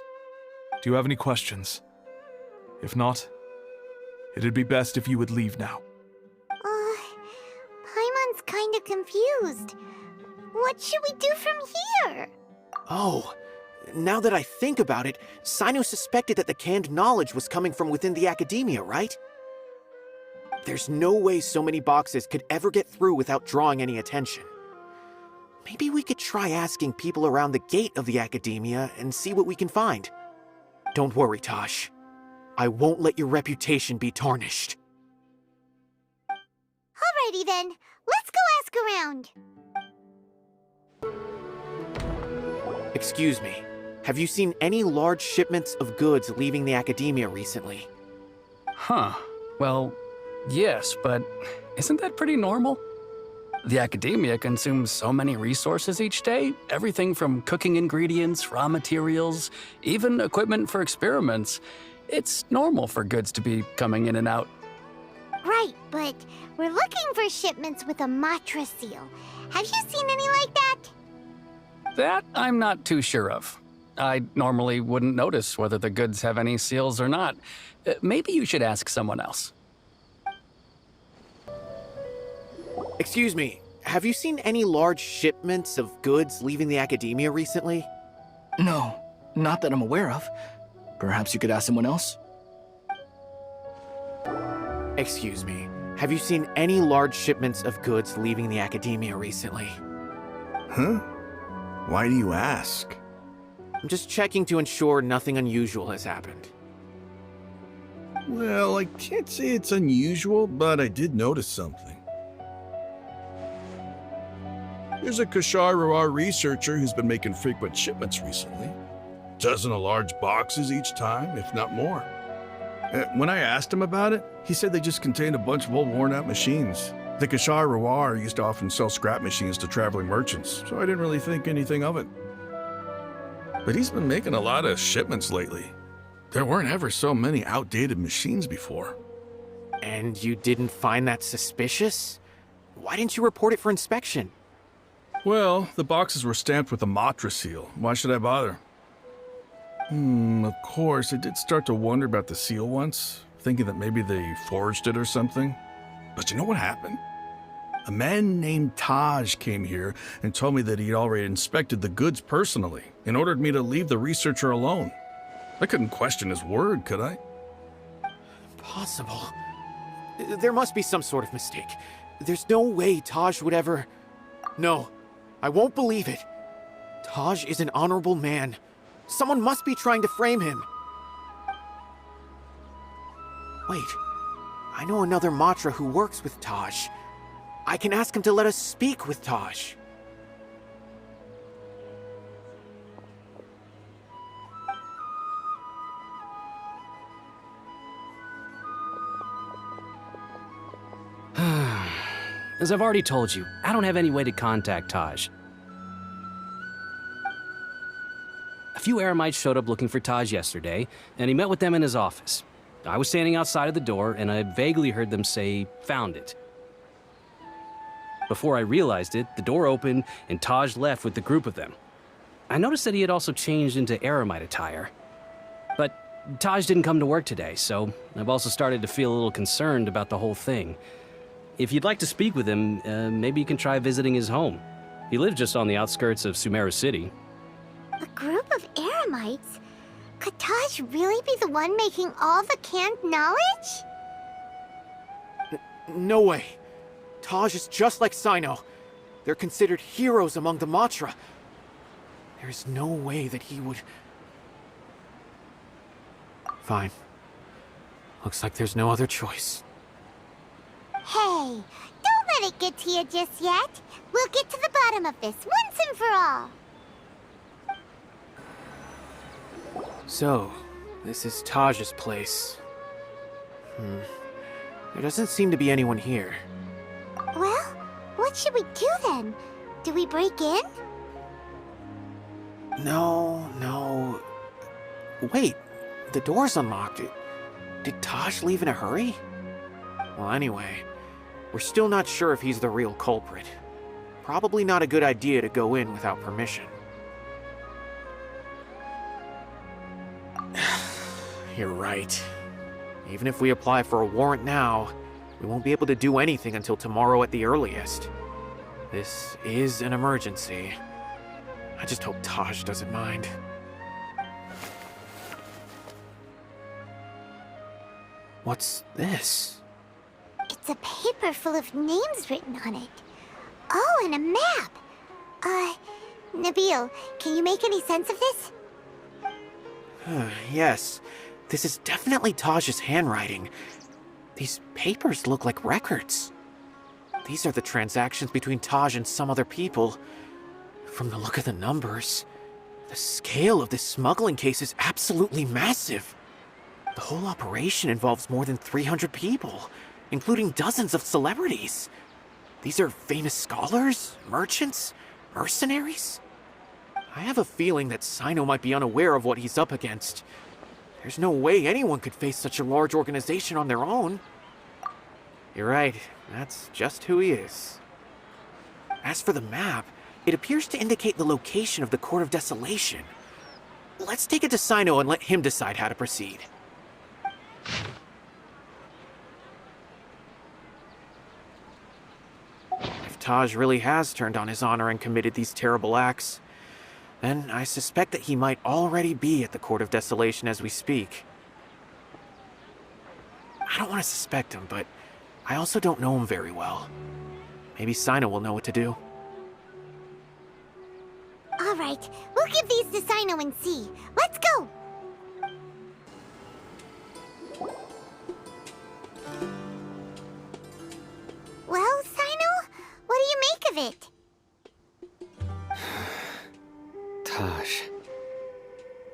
Do you have any questions? If not, it'd be best if you would leave now. Paimon's kinda confused. What should we do from here? Oh, now that I think about it, Cyno suspected that the canned knowledge was coming from within the Academia, right? There's no way so many boxes could ever get through without drawing any attention. Maybe we could try asking people around the gate of the Academia and see what we can find. Don't worry, Taj. I won't let your reputation be tarnished. Alrighty then, let's go ask around. Excuse me, have you seen any large shipments of goods leaving the Academia recently? Huh. Well, yes, but isn't that pretty normal? The academia consumes so many resources each day, everything from cooking ingredients, raw materials, even equipment for experiments. It's normal for goods to be coming in and out. Right, but we're looking for shipments with a Matra seal. Have you seen any like that? That I'm not too sure of. I normally wouldn't notice whether the goods have any seals or not. Maybe you should ask someone else. Excuse me, have you seen any large shipments of goods leaving the academia recently? No, not that I'm aware of. Perhaps you could ask someone else? Excuse me, have you seen any large shipments of goods leaving the academia recently? Huh? Why do you ask? I'm just checking to ensure nothing unusual has happened. Well, I can't say it's unusual, but I did notice something. There's a Kashar researcher who's been making frequent shipments recently. Dozen of large boxes each time, if not more. When I asked him about it, he said they just contained a bunch of old worn-out machines. The Kashar used to often sell scrap machines to traveling merchants, so I didn't really think anything of it. But he's been making a lot of shipments lately. There weren't ever so many outdated machines before. And you didn't find that suspicious? Why didn't you report it for inspection? Well, the boxes were stamped with a Matra seal. Why should I bother? Of course, I did start to wonder about the seal once, thinking that maybe they forged it or something. But you know what happened? A man named Taj came here and told me that he'd already inspected the goods personally and ordered me to leave the researcher alone. I couldn't question his word, could I? Impossible. There must be some sort of mistake. There's no way Taj would ever... No, I won't believe it. Taj is an honorable man. Someone must be trying to frame him. Wait, I know another Matra who works with Taj. I can ask him to let us speak with Taj. As I've already told you, I don't have any way to contact Taj. A few Eremites showed up looking for Taj yesterday, and he met with them in his office. I was standing outside of the door, and I vaguely heard them say, "Found it." Before I realized it, the door opened, and Taj left with the group of them. I noticed that he had also changed into Eremite attire. But Taj didn't come to work today, so I've also started to feel a little concerned about the whole thing. If you'd like to speak with him, maybe you can try visiting his home. He lives just on the outskirts of Sumeru City. A group of Eremites? Could Taj really be the one making all the canned knowledge? No way. Taj is just like Cyno. They're considered heroes among the Matra. There's no way that he would... Fine. Looks like there's no other choice. Hey, don't let it get to you just yet. We'll get to the bottom of this once and for all. So, this is Taj's place. There doesn't seem to be anyone here. Well, what should we do then? Do we break in? No. Wait, the door's unlocked. Did Taj leave in a hurry? Well, anyway, we're still not sure if he's the real culprit. Probably not a good idea to go in without permission. You're right. Even if we apply for a warrant now, we won't be able to do anything until tomorrow at the earliest. This is an emergency. I just hope Taj doesn't mind. What's this? It's a paper full of names written on it. Oh, and a map. Nabil, can you make any sense of this? Yes, this is definitely Taj's handwriting. These papers look like records. These are the transactions between Taj and some other people. From the look of the numbers, the scale of this smuggling case is absolutely massive. The whole operation involves more than 300 people, including dozens of celebrities. These are famous scholars, merchants, mercenaries. I have a feeling that Cyno might be unaware of what he's up against. There's no way anyone could face such a large organization on their own. You're right, that's just who he is. As for the map, it appears to indicate the location of the Court of Desolation. Let's take it to Cyno and let him decide how to proceed. If Taj really has turned on his honor and committed these terrible acts, then I suspect that he might already be at the Court of Desolation as we speak. I don't want to suspect him, but I also don't know him very well. Maybe Cyno will know what to do. All right, we'll give these to Cyno and see. Let's go! Well, Cyno, what do you make of it? Taj.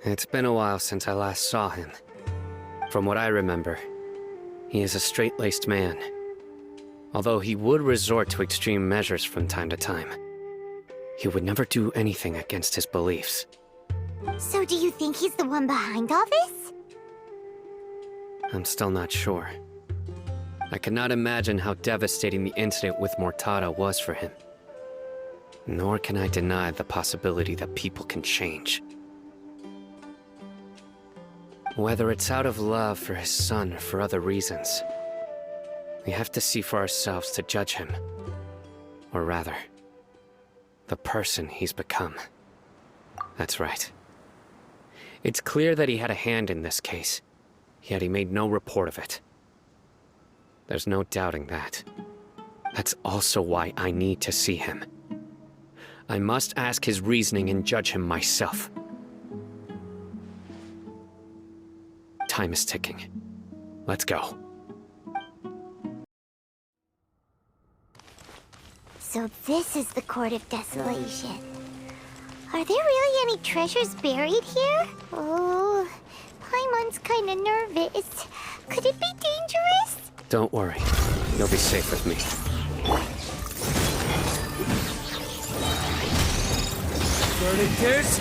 It's been a while since I last saw him. From what I remember, he is a straight-laced man. Although he would resort to extreme measures from time to time, he would never do anything against his beliefs. So do you think he's the one behind all this? I'm still not sure. I cannot imagine how devastating the incident with Mortada was for him. Nor can I deny the possibility that people can change. Whether it's out of love for his son or for other reasons, we have to see for ourselves to judge him. Or rather, the person he's become. That's right. It's clear that he had a hand in this case, yet he made no report of it. There's no doubting that. That's also why I need to see him. I must ask his reasoning and judge him myself. Time is ticking. Let's go. So this is the Court of Desolation. Are there really any treasures buried here? Oh, Paimon's kinda nervous. Could it be dangerous? Don't worry. You'll be safe with me. Burning tears?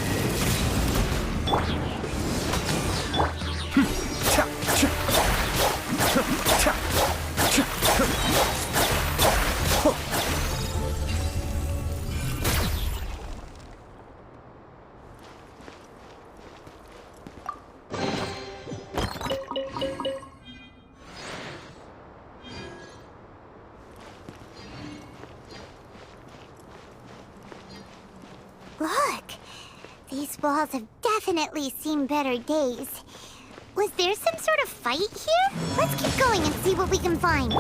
Look! These walls have definitely seen better days. Was there some sort of fight here? Let's keep going and see what we can find.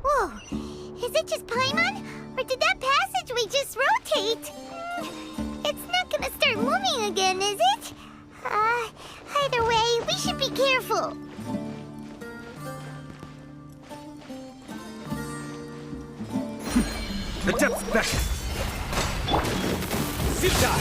Whoa! Is it just Paimon? Or did that passageway just rotate? It's not gonna start moving again, is it? Either way, we should be careful. The depth back! Sita!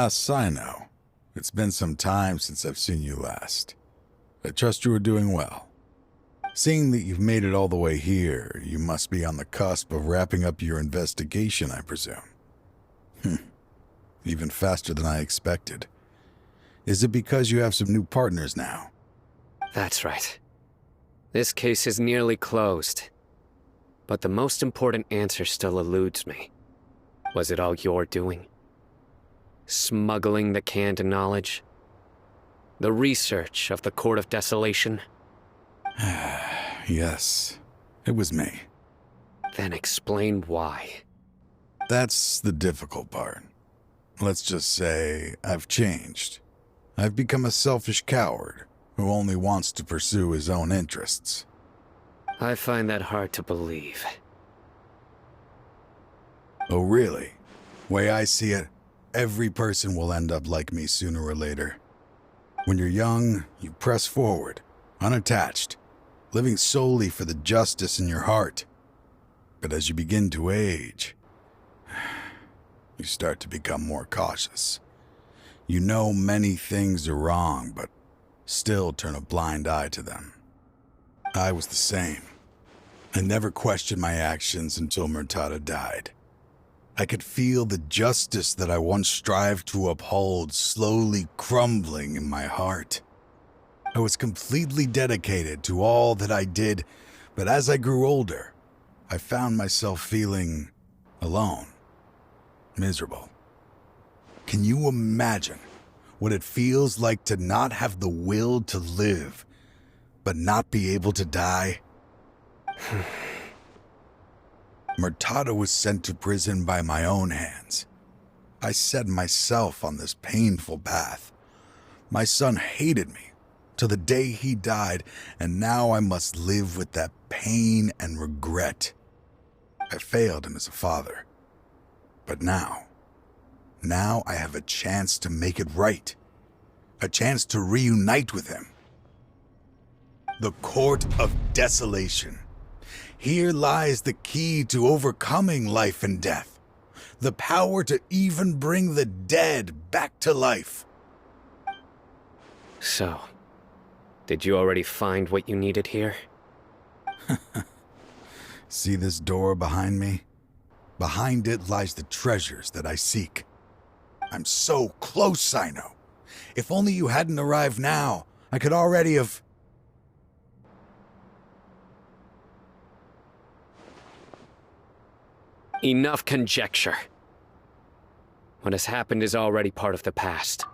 Cyno. It's been some time since I've seen you last. I trust you are doing well. Seeing that you've made it all the way here, you must be on the cusp of wrapping up your investigation, I presume. Even faster than I expected. Is it because you have some new partners now? That's right. This case is nearly closed. But the most important answer still eludes me. Was it all your doing? Smuggling the canned knowledge? The research of the Court of Desolation? Yes, it was me. Then explain why. That's the difficult part. Let's just say I've changed. I've become a selfish coward who only wants to pursue his own interests. I find that hard to believe. Oh, really? Way I see it, every person will end up like me sooner or later. When you're young, you press forward, unattached, living solely for the justice in your heart. But as you begin to age, you start to become more cautious. You know many things are wrong, but still turn a blind eye to them. I was the same. I never questioned my actions until Murtada died. I could feel the justice that I once strived to uphold slowly crumbling in my heart. I was completely dedicated to all that I did, but as I grew older, I found myself feeling alone, miserable. Can you imagine what it feels like to not have the will to live, but not be able to die? Murtada was sent to prison by my own hands. I set myself on this painful path. My son hated me till the day he died, and now I must live with that pain and regret. I failed him as a father. But now I have a chance to make it right. A chance to reunite with him. The Court of Desolation. Here lies the key to overcoming life and death. The power to even bring the dead back to life. So, did you already find what you needed here? See this door behind me? Behind it lies the treasures that I seek. I'm so close, Cyno. If only you hadn't arrived now, I could already have... Enough conjecture. What has happened is already part of the past.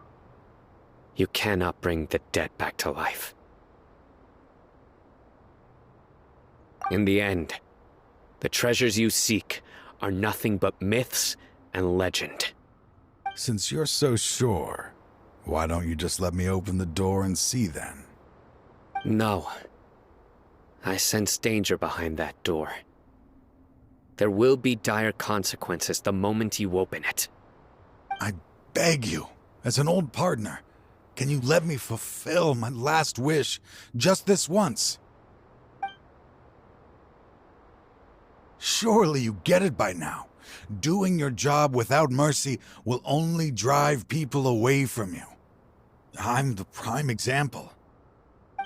You cannot bring the dead back to life. In the end, the treasures you seek are nothing but myths and legend. Since you're so sure, why don't you just let me open the door and see then? No. I sense danger behind that door. There will be dire consequences the moment you open it. I beg you, as an old partner, can you let me fulfill my last wish just this once? Surely you get it by now. Doing your job without mercy will only drive people away from you. I'm the prime example.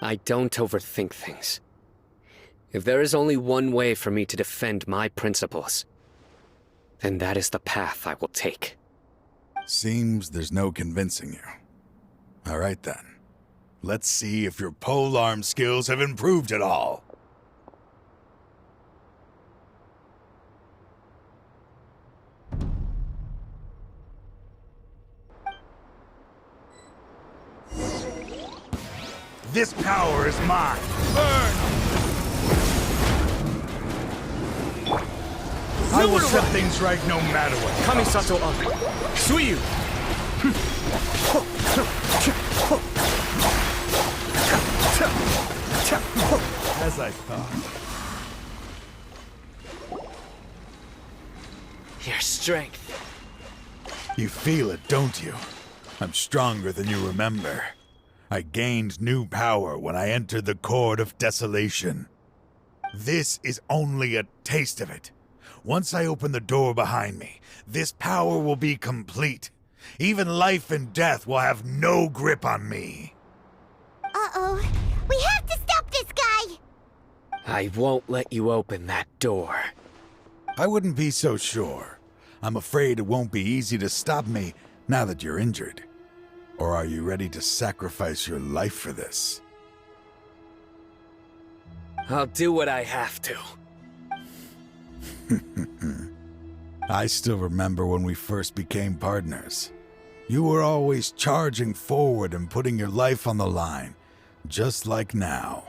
I don't overthink things. If there is only one way for me to defend my principles, then that is the path I will take. Seems there's no convincing you. All right then. Let's see if your polearm skills have improved at all. This power is mine. Burn! I will set things right no matter what. Kamisato up. Suiyu! As I thought. Your strength. You feel it, don't you? I'm stronger than you remember. I gained new power when I entered the Court of Desolation. This is only a taste of it. Once I open the door behind me, this power will be complete. Even life and death will have no grip on me. Uh-oh. We have to stop this guy! I won't let you open that door. I wouldn't be so sure. I'm afraid it won't be easy to stop me now that you're injured. Or are you ready to sacrifice your life for this? I'll do what I have to. I still remember when we first became partners. You were always charging forward and putting your life on the line, just like now.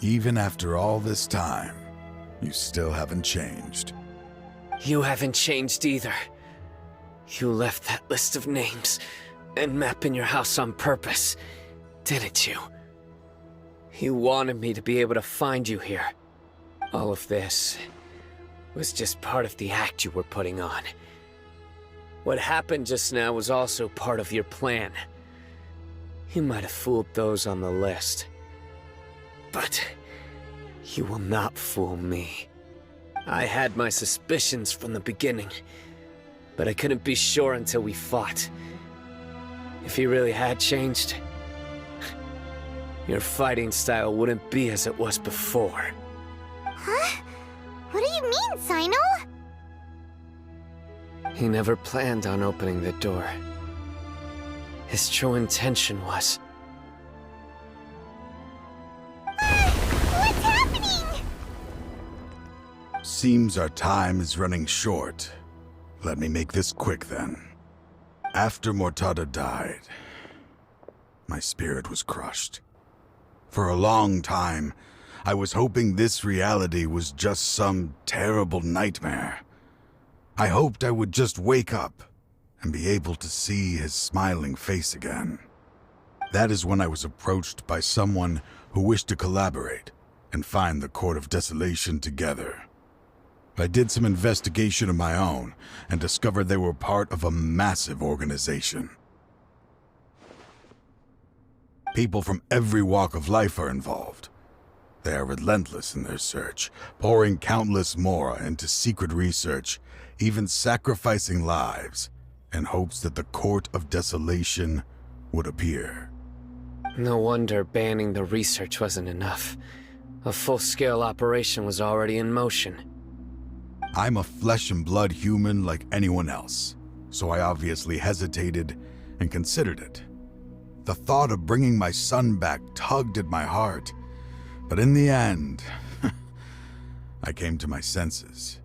Even after all this time, you still haven't changed. You haven't changed either. You left that list of names and map in your house on purpose, didn't you? You wanted me to be able to find you here. All of this was just part of the act you were putting on. What happened just now was also part of your plan. You might have fooled those on the list, but you will not fool me. I had my suspicions from the beginning, but I couldn't be sure until we fought. If he really had changed, your fighting style wouldn't be as it was before. Huh? What do you mean, Cyno? He never planned on opening the door. His true intention was... What's happening? Seems our time is running short. Let me make this quick then. After Mortada died, my spirit was crushed. For a long time, I was hoping this reality was just some terrible nightmare. I hoped I would just wake up and be able to see his smiling face again. That is when I was approached by someone who wished to collaborate and find the Court of Desolation together. I did some investigation of my own and discovered they were part of a massive organization. People from every walk of life are involved. They are relentless in their search, pouring countless mora into secret research, even sacrificing lives in hopes that the Court of Desolation would appear. No wonder banning the research wasn't enough. A full-scale operation was already in motion. I'm a flesh and blood human like anyone else, so I obviously hesitated and considered it. The thought of bringing my son back tugged at my heart, but in the end, I came to my senses.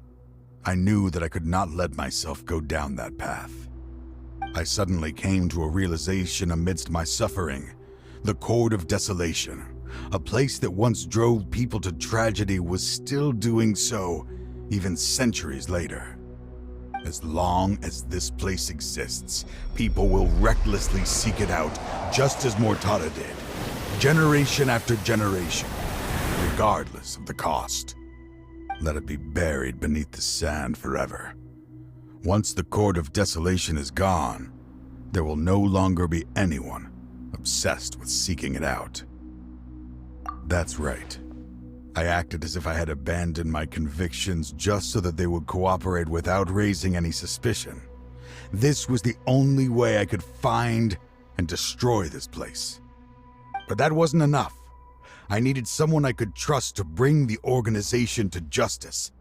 I knew that I could not let myself go down that path. I suddenly came to a realization amidst my suffering. The Court of Desolation, a place that once drove people to tragedy, was still doing so even centuries later. As long as this place exists, people will recklessly seek it out, just as Mortada did, generation after generation, regardless of the cost. Let it be buried beneath the sand forever. Once the Court of Desolation is gone, there will no longer be anyone obsessed with seeking it out. That's right. I acted as if I had abandoned my convictions just so that they would cooperate without raising any suspicion. This was the only way I could find and destroy this place. But that wasn't enough. I needed someone I could trust to bring the organization to justice.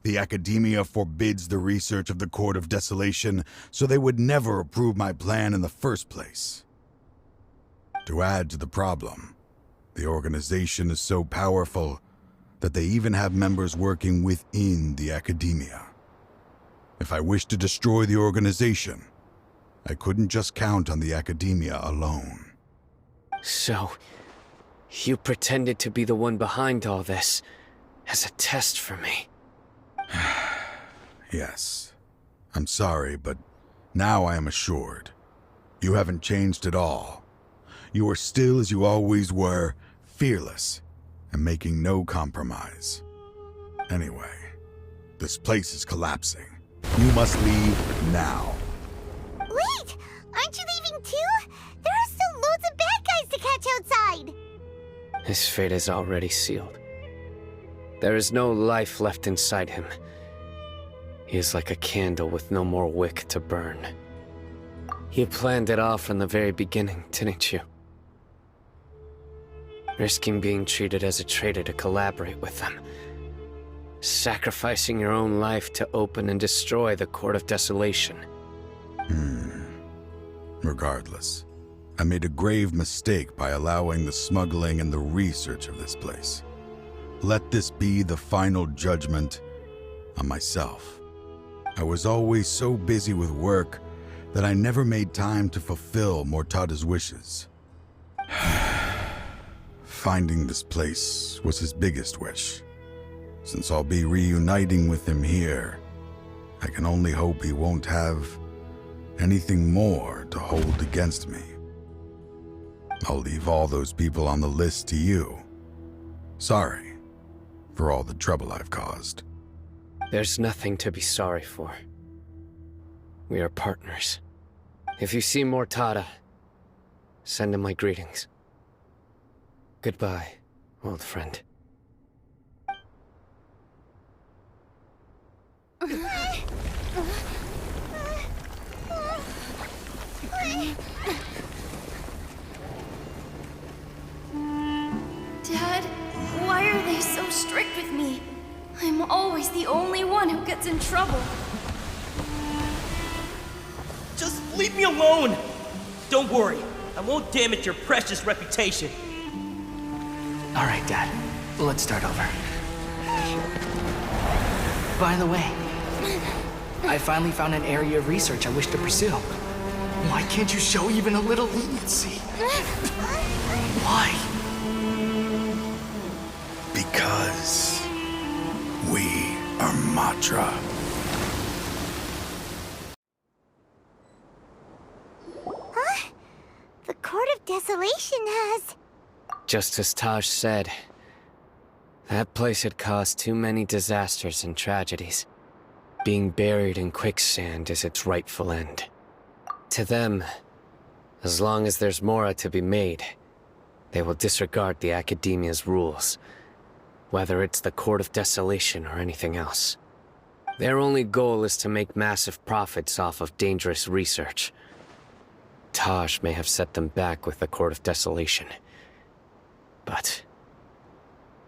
The Academia forbids the research of the Court of Desolation, so they would never approve my plan in the first place. To add to the problem, the organization is so powerful that they even have members working within the Academia. If I wished to destroy the organization, I couldn't just count on the Academia alone. So, you pretended to be the one behind all this, as a test for me. Yes. I'm sorry, but now I am assured. You haven't changed at all. You are still as you always were, fearless, and making no compromise. Anyway, this place is collapsing. You must leave now. Wait! Aren't you leaving too? There are still loads of bad guys to catch outside! His fate is already sealed. There is no life left inside him. He is like a candle with no more wick to burn. You planned it all from the very beginning, didn't you? Risking being treated as a traitor to collaborate with them. Sacrificing your own life to open and destroy the Court of Desolation. Regardless, I made a grave mistake by allowing the smuggling and the research of this place. Let this be the final judgment on myself. I was always so busy with work that I never made time to fulfill Mortada's wishes. Finding this place was his biggest wish. Since I'll be reuniting with him here, I can only hope he won't have anything more to hold against me. I'll leave all those people on the list to you. Sorry for all the trouble I've caused. There's nothing to be sorry for. We are partners. If you see Mortada, send him my greetings. Goodbye, old friend. Dad, why are they so strict with me? I'm always the only one who gets in trouble. Just leave me alone! Don't worry, I won't damage your precious reputation. All right, Dad. Let's start over. By the way, I finally found an area of research I wish to pursue. Why can't you show even a little leniency? Why? Because we are Matra. Huh? The Court of Desolation has... Just as Taj said, that place had caused too many disasters and tragedies. Being buried in quicksand is its rightful end. To them, as long as there's more to be made, they will disregard the Academia's rules, whether it's the Court of Desolation or anything else. Their only goal is to make massive profits off of dangerous research. Taj may have set them back with the Court of Desolation, but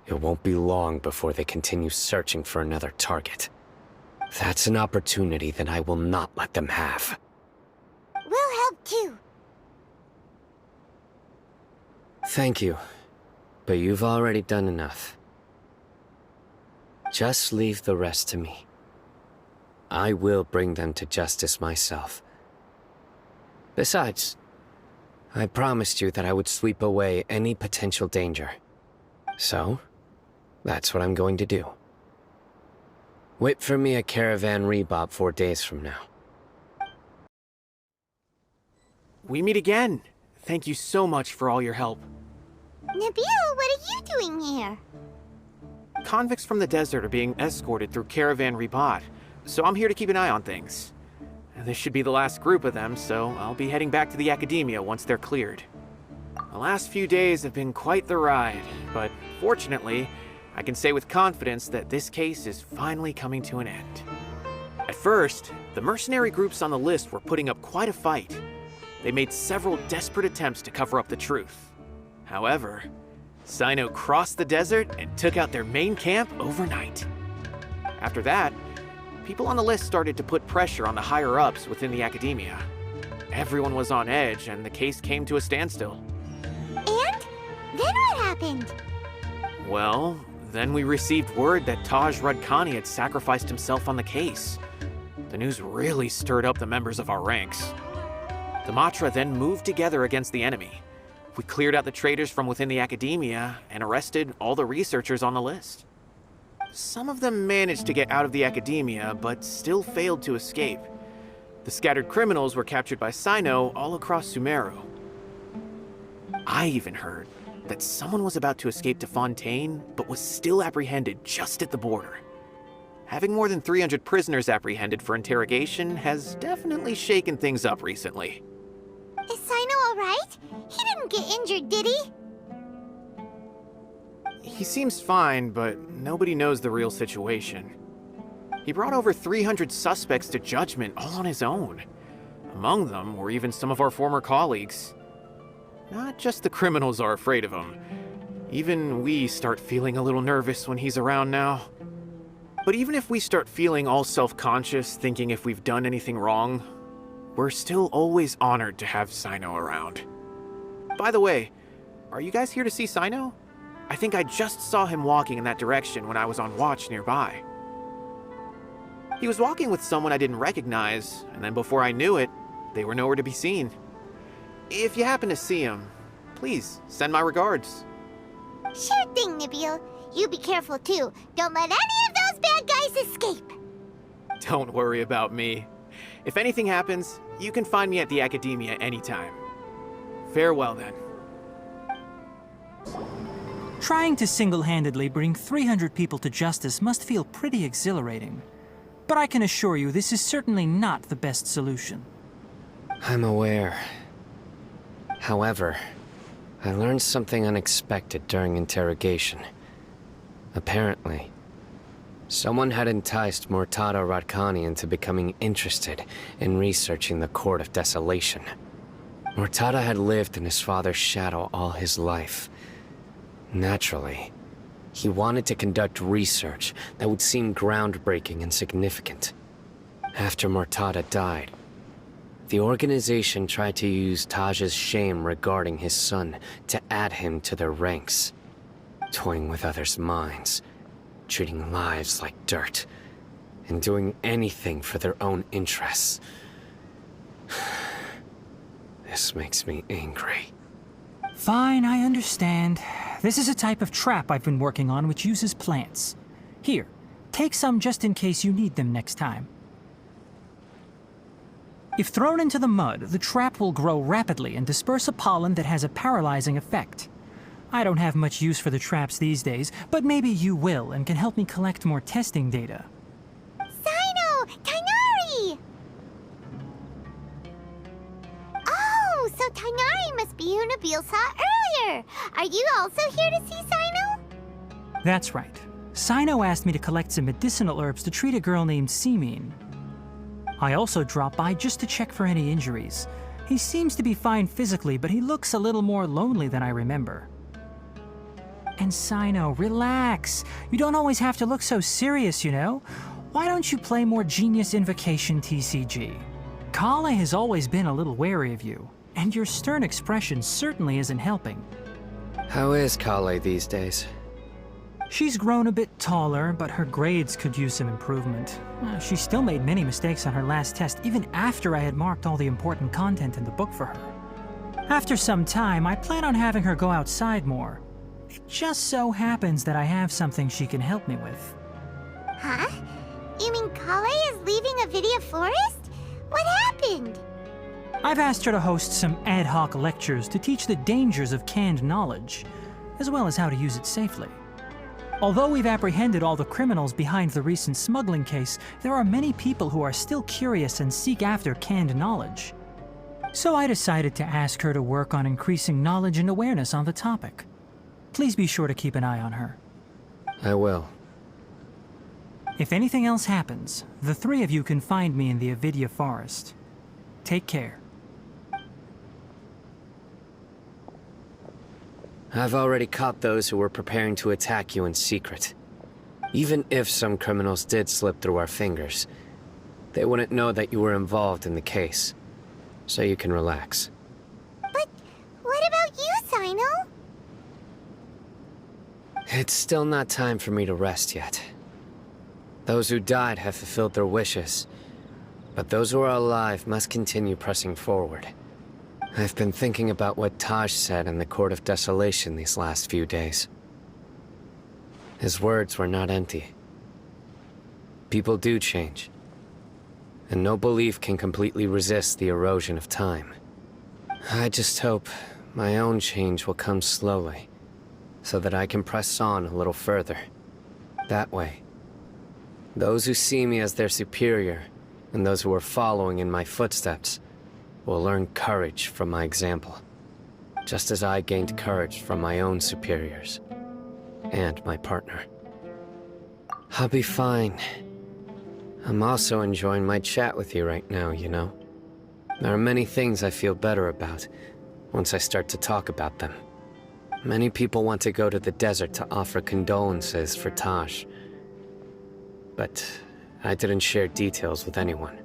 it won't be long before they continue searching for another target. That's an opportunity that I will not let them have. We'll help too. Thank you, but you've already done enough. Just leave the rest to me. I will bring them to justice myself. Besides, I promised you that I would sweep away any potential danger. So, that's what I'm going to do. Wait for me at Caravan Rebob 4 days from now. We meet again. Thank you so much for all your help. Nabil, what are you doing here? Convicts from the desert are being escorted through Caravan Rebob, so I'm here to keep an eye on things. This should be the last group of them, so I'll be heading back to the Academia once they're cleared. The last few days have been quite the ride, but fortunately, I can say with confidence that this case is finally coming to an end. At first, the mercenary groups on the list were putting up quite a fight. They made several desperate attempts to cover up the truth. However, Cyno crossed the desert and took out their main camp overnight. After that, people on the list started to put pressure on the higher-ups within the Academia. Everyone was on edge, and the case came to a standstill. And? Then what happened? Well, then we received word that Taj Rudkani had sacrificed himself on the case. The news really stirred up the members of our ranks. The Matra then moved together against the enemy. We cleared out the traitors from within the Academia and arrested all the researchers on the list. Some of them managed to get out of the Academia, but still failed to escape. The scattered criminals were captured by Cyno all across Sumeru. I even heard that someone was about to escape to Fontaine, but was still apprehended just at the border. Having more than 300 prisoners apprehended for interrogation has definitely shaken things up recently. Is Cyno alright? He didn't get injured, did he? He seems fine, but nobody knows the real situation. He brought over 300 suspects to judgment all on his own. Among them were even some of our former colleagues. Not just the criminals are afraid of him. Even we start feeling a little nervous when he's around now. But even if we start feeling all self-conscious, thinking if we've done anything wrong, we're still always honored to have Cyno around. By the way, are you guys here to see Cyno? I think I just saw him walking in that direction when I was on watch nearby. He was walking with someone I didn't recognize, and then before I knew it, they were nowhere to be seen. If you happen to see him, please send my regards. Sure thing, Nabil. You be careful too. Don't let any of those bad guys escape. Don't worry about me. If anything happens, you can find me at the Academia anytime. Farewell then. Trying to single-handedly bring 300 people to justice must feel pretty exhilarating. But I can assure you this is certainly not the best solution. I'm aware. However, I learned something unexpected during interrogation. Apparently, someone had enticed Mortada Radkani into becoming interested in researching the Court of Desolation. Mortada had lived in his father's shadow all his life. Naturally, he wanted to conduct research that would seem groundbreaking and significant. After Mortada died, the organization tried to use Taj's shame regarding his son to add him to their ranks, toying with others' minds, treating lives like dirt, and doing anything for their own interests. This makes me angry. Fine, I understand. This is a type of trap I've been working on which uses plants. Here, take some just in case you need them next time. If thrown into the mud, the trap will grow rapidly and disperse a pollen that has a paralyzing effect. I don't have much use for the traps these days, but maybe you will and can help me collect more testing data. Cyno! Tainari! Oh, so Tainari must be who Nabil saw earlier. Are you also here to see Cyno? That's right. Cyno asked me to collect some medicinal herbs to treat a girl named Simin. I also dropped by just to check for any injuries. He seems to be fine physically, but he looks a little more lonely than I remember. And Cyno, relax. You don't always have to look so serious, you know? Why don't you play more Genius Invocation TCG? Kale has always been a little wary of you, and your stern expression certainly isn't helping. How is Kale these days? She's grown a bit taller, but her grades could use some improvement. She still made many mistakes on her last test, even after I had marked all the important content in the book for her. After some time, I plan on having her go outside more. It just so happens that I have something she can help me with. Huh? You mean Kale is leaving Avidia Forest? What happened? I've asked her to host some ad hoc lectures to teach the dangers of canned knowledge, as well as how to use it safely. Although we've apprehended all the criminals behind the recent smuggling case, there are many people who are still curious and seek after canned knowledge. So I decided to ask her to work on increasing knowledge and awareness on the topic. Please be sure to keep an eye on her. I will. If anything else happens, the three of you can find me in the Avidia Forest. Take care. I've already caught those who were preparing to attack you in secret. Even if some criminals did slip through our fingers, they wouldn't know that you were involved in the case. So you can relax. But what about you, Cyno? It's still not time for me to rest yet. Those who died have fulfilled their wishes, but those who are alive must continue pressing forward. I've been thinking about what Taj said in the Court of Desolation these last few days. His words were not empty. People do change, and no belief can completely resist the erosion of time. I just hope my own change will come slowly, so that I can press on a little further. That way, those who see me as their superior, and those who are following in my footsteps, will learn courage from my example, just as I gained courage from my own superiors, and my partner. I'll be fine. I'm also enjoying my chat with you right now, you know? There are many things I feel better about once I start to talk about them. Many people want to go to the desert to offer condolences for Taj. But I didn't share details with anyone.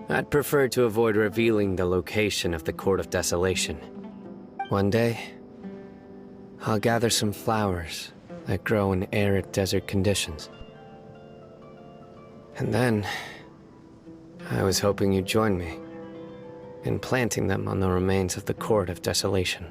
I'd prefer to avoid revealing the location of the Court of Desolation. One day, I'll gather some flowers that grow in arid desert conditions. And then, I was hoping you'd join me in planting them on the remains of the Court of Desolation.